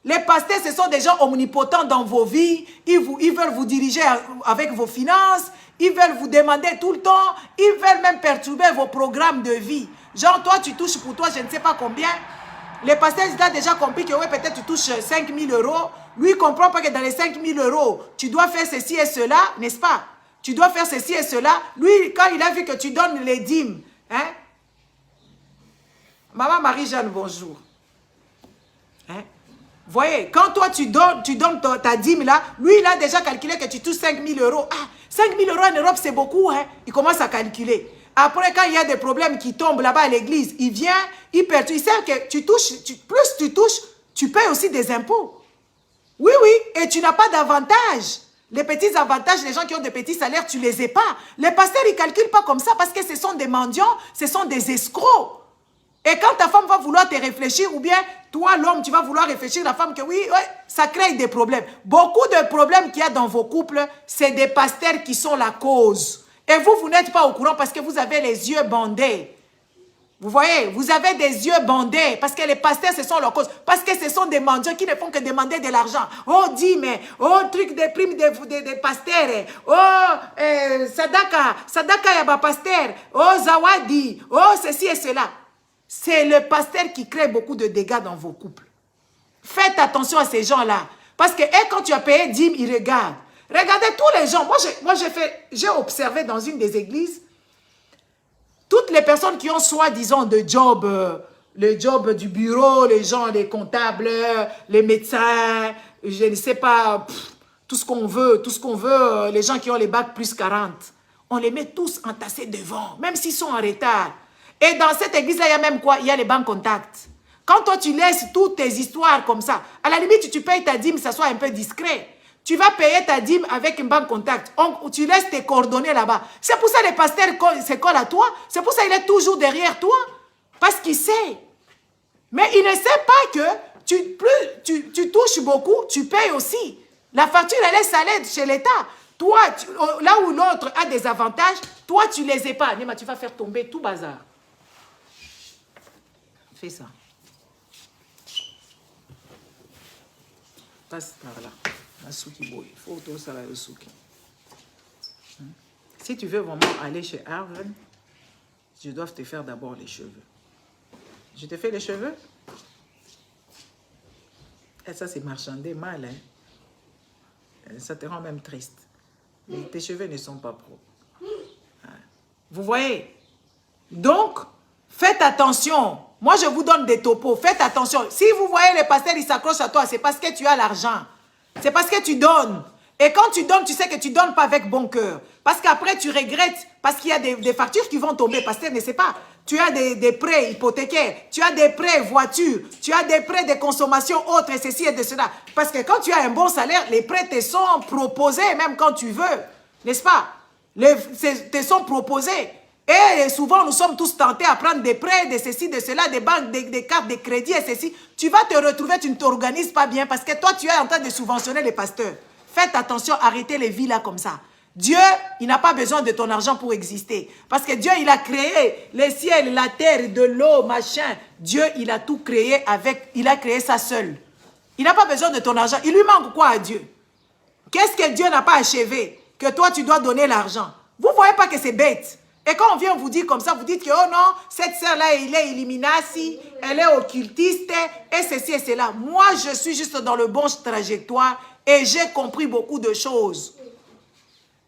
Les pasteurs, ce sont des gens omnipotents dans vos vies. Ils veulent vous diriger avec vos finances. Ils veulent vous demander tout le temps. Ils veulent même perturber vos programmes de vie. Genre, toi, tu touches pour toi, je ne sais pas combien. Les pasteurs, ils ont déjà compris que oui, peut-être tu touches 5 000 €. Lui, il ne comprend pas que dans les 5 000 €, tu dois faire ceci et cela, n'est-ce pas? Tu dois faire ceci et cela. Lui, quand il a vu que tu donnes les dîmes, hein? Maman Marie-Jeanne, bonjour. Hein? Voyez, quand toi tu donnes ta dîme là, lui il a déjà calculé que tu touches 5 000 €. Ah, 5 000 € en Europe c'est beaucoup, hein? Il commence à calculer. Après, quand il y a des problèmes qui tombent là-bas à l'église, il vient, il perd. Il sait que tu touches, plus tu touches, tu payes aussi des impôts. Oui, et tu n'as pas d'avantage. Les petits avantages, les gens qui ont des petits salaires, tu ne les as pas. Les pasteurs, ils ne calculent pas comme ça parce que ce sont des mendiants, ce sont des escrocs. Et quand ta femme va vouloir te réfléchir, ou bien toi, l'homme, tu vas vouloir réfléchir, la femme, que oui, ouais, ça crée des problèmes. Beaucoup de problèmes qu'il y a dans vos couples, c'est des pasteurs qui sont la cause. Et vous, vous n'êtes pas au courant parce que vous avez les yeux bandés. Vous voyez, vous avez des yeux bandés parce que les pasteurs, ce sont leurs causes. Parce que ce sont des mendiants qui ne font que demander de l'argent. Oh, dîme, oh, truc des primes des pasteurs. Oh, sadaka yaba pasteur. Oh, zawadi. Oh, ceci et cela. C'est le pasteur qui crée beaucoup de dégâts dans vos couples. Faites attention à ces gens-là. Parce que quand tu as payé dîme, ils regardent. Regardez tous les gens. Moi j'ai observé dans une des églises, toutes les personnes qui ont soi-disant de job, le job du bureau, les gens, les comptables, les médecins, je ne sais pas, tout ce qu'on veut, les gens qui ont les bacs plus 40, on les met tous entassés devant, même s'ils sont en retard. Et dans cette église-là, il y a même quoi? Il y a les banques contacts. Quand toi, tu laisses toutes tes histoires comme ça, à la limite, tu payes ta dîme, ça soit un peu discret. Tu vas payer ta dîme avec une banque contact. Tu laisses tes coordonnées là-bas. C'est pour ça que les pasteurs se collent à toi. C'est pour ça qu'il est toujours derrière toi. Parce qu'il sait. Mais il ne sait pas que plus tu touches beaucoup, tu payes aussi. La facture, elle est salée chez l'État. Toi, là où l'autre a des avantages, toi, tu les épargnes. Mais tu vas faire tomber tout bazar. Fais ça. Passe par là. Si tu veux vraiment aller chez Harvard, je dois te faire d'abord les cheveux. Je te fais les cheveux. Et ça, c'est marchander mal. Hein? Ça te rend même triste. Mais tes cheveux ne sont pas propres. Vous voyez? Donc, faites attention. Moi, je vous donne des topos. Faites attention. Si vous voyez les pasteurs, ils s'accrochent à toi, c'est parce que tu as l'argent. C'est parce que tu donnes. Et quand tu donnes, tu sais que tu ne donnes pas avec bon cœur. Parce qu'après, tu regrettes. Parce qu'il y a des factures qui vont tomber. Parce que ne sais pas. Tu as des prêts hypothécaires. Tu as des prêts voitures. Tu as des prêts de consommation autres et ceci et de cela. Parce que quand tu as un bon salaire, les prêts te sont proposés même quand tu veux. N'est-ce pas? Te sont proposés. Et souvent, nous sommes tous tentés à prendre des prêts, de ceci, de cela, des banques, des cartes de crédit et ceci. Tu vas te retrouver, tu ne t'organises pas bien parce que toi, tu es en train de subventionner les pasteurs. Faites attention, arrêtez les vies là comme ça. Dieu, il n'a pas besoin de ton argent pour exister. Parce que Dieu, il a créé les ciels, la terre, de l'eau, machin. Dieu, il a tout créé il a créé ça seul. Il n'a pas besoin de ton argent. Il lui manque quoi à Dieu? Qu'est-ce que Dieu n'a pas achevé? Que toi, tu dois donner l'argent. Vous ne voyez pas que c'est bête? Et quand on vient vous dire comme ça, vous dites que, oh non, cette sœur-là, elle est illuminati, elle est occultiste, et ceci et cela. Moi, je suis juste dans le bon trajectoire et j'ai compris beaucoup de choses.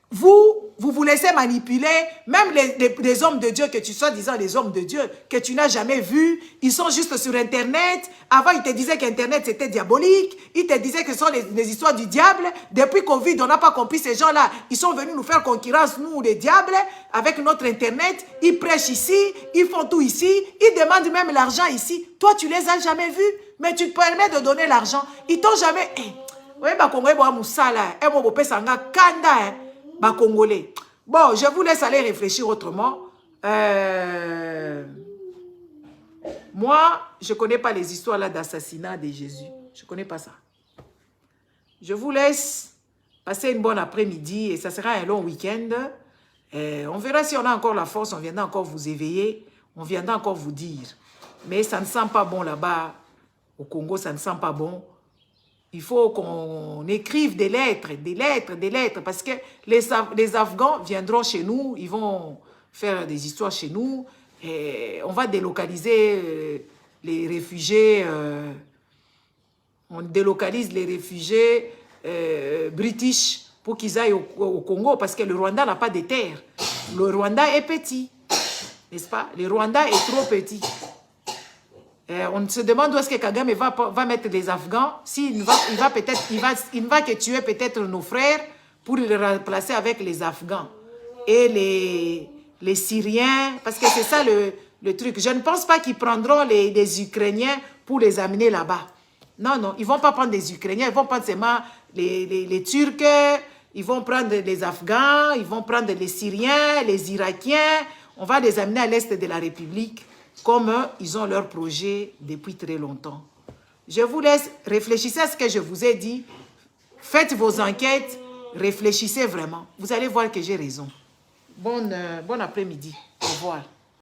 Vous laissez manipuler, même les hommes de Dieu, que tu sois disant les hommes de Dieu, que tu n'as jamais vus, ils sont juste sur Internet. Avant, ils te disaient qu'Internet, c'était diabolique. Ils te disaient que ce sont les histoires du diable. Depuis Covid, on n'a pas compris ces gens-là. Ils sont venus nous faire concurrence, nous, les diables, avec notre Internet. Ils prêchent ici, ils font tout ici. Ils demandent même l'argent ici. Toi, tu les as jamais vus, mais tu te permets de donner l'argent. Ils t'ont jamais... Oui, Congolais. Bon, je vous laisse aller réfléchir autrement. Moi, je ne connais pas les histoires là d'assassinat de Jésus. Je ne connais pas ça. Je vous laisse passer une bonne après-midi et ça sera un long week-end. On verra si on a encore la force, on viendra encore vous éveiller, on viendra encore vous dire. Mais ça ne sent pas bon là-bas. Au Congo, ça ne sent pas bon. Il faut qu'on écrive des lettres, parce que les Afghans viendront chez nous, ils vont faire des histoires chez nous, et on va délocaliser les réfugiés, on délocalise les réfugiés british pour qu'ils aillent au Congo, parce que le Rwanda n'a pas de terre. Le Rwanda est petit, n'est-ce pas? Le Rwanda est trop petit. On se demande où est-ce que Kagame va mettre les Afghans. S'il va que tuer peut-être nos frères pour les remplacer avec les Afghans. Et les Syriens, parce que c'est ça le truc. Je ne pense pas qu'ils prendront les Ukrainiens pour les amener là-bas. Non, non, ils ne vont pas prendre les Ukrainiens, ils vont prendre seulement les Turcs, ils vont prendre les Afghans, ils vont prendre les Syriens, les Irakiens. On va les amener à l'est de la République. Comme ils ont leur projet depuis très longtemps. Je vous laisse, réfléchissez à ce que je vous ai dit. Faites vos enquêtes, réfléchissez vraiment. Vous allez voir que j'ai raison. Bon après-midi. Au revoir.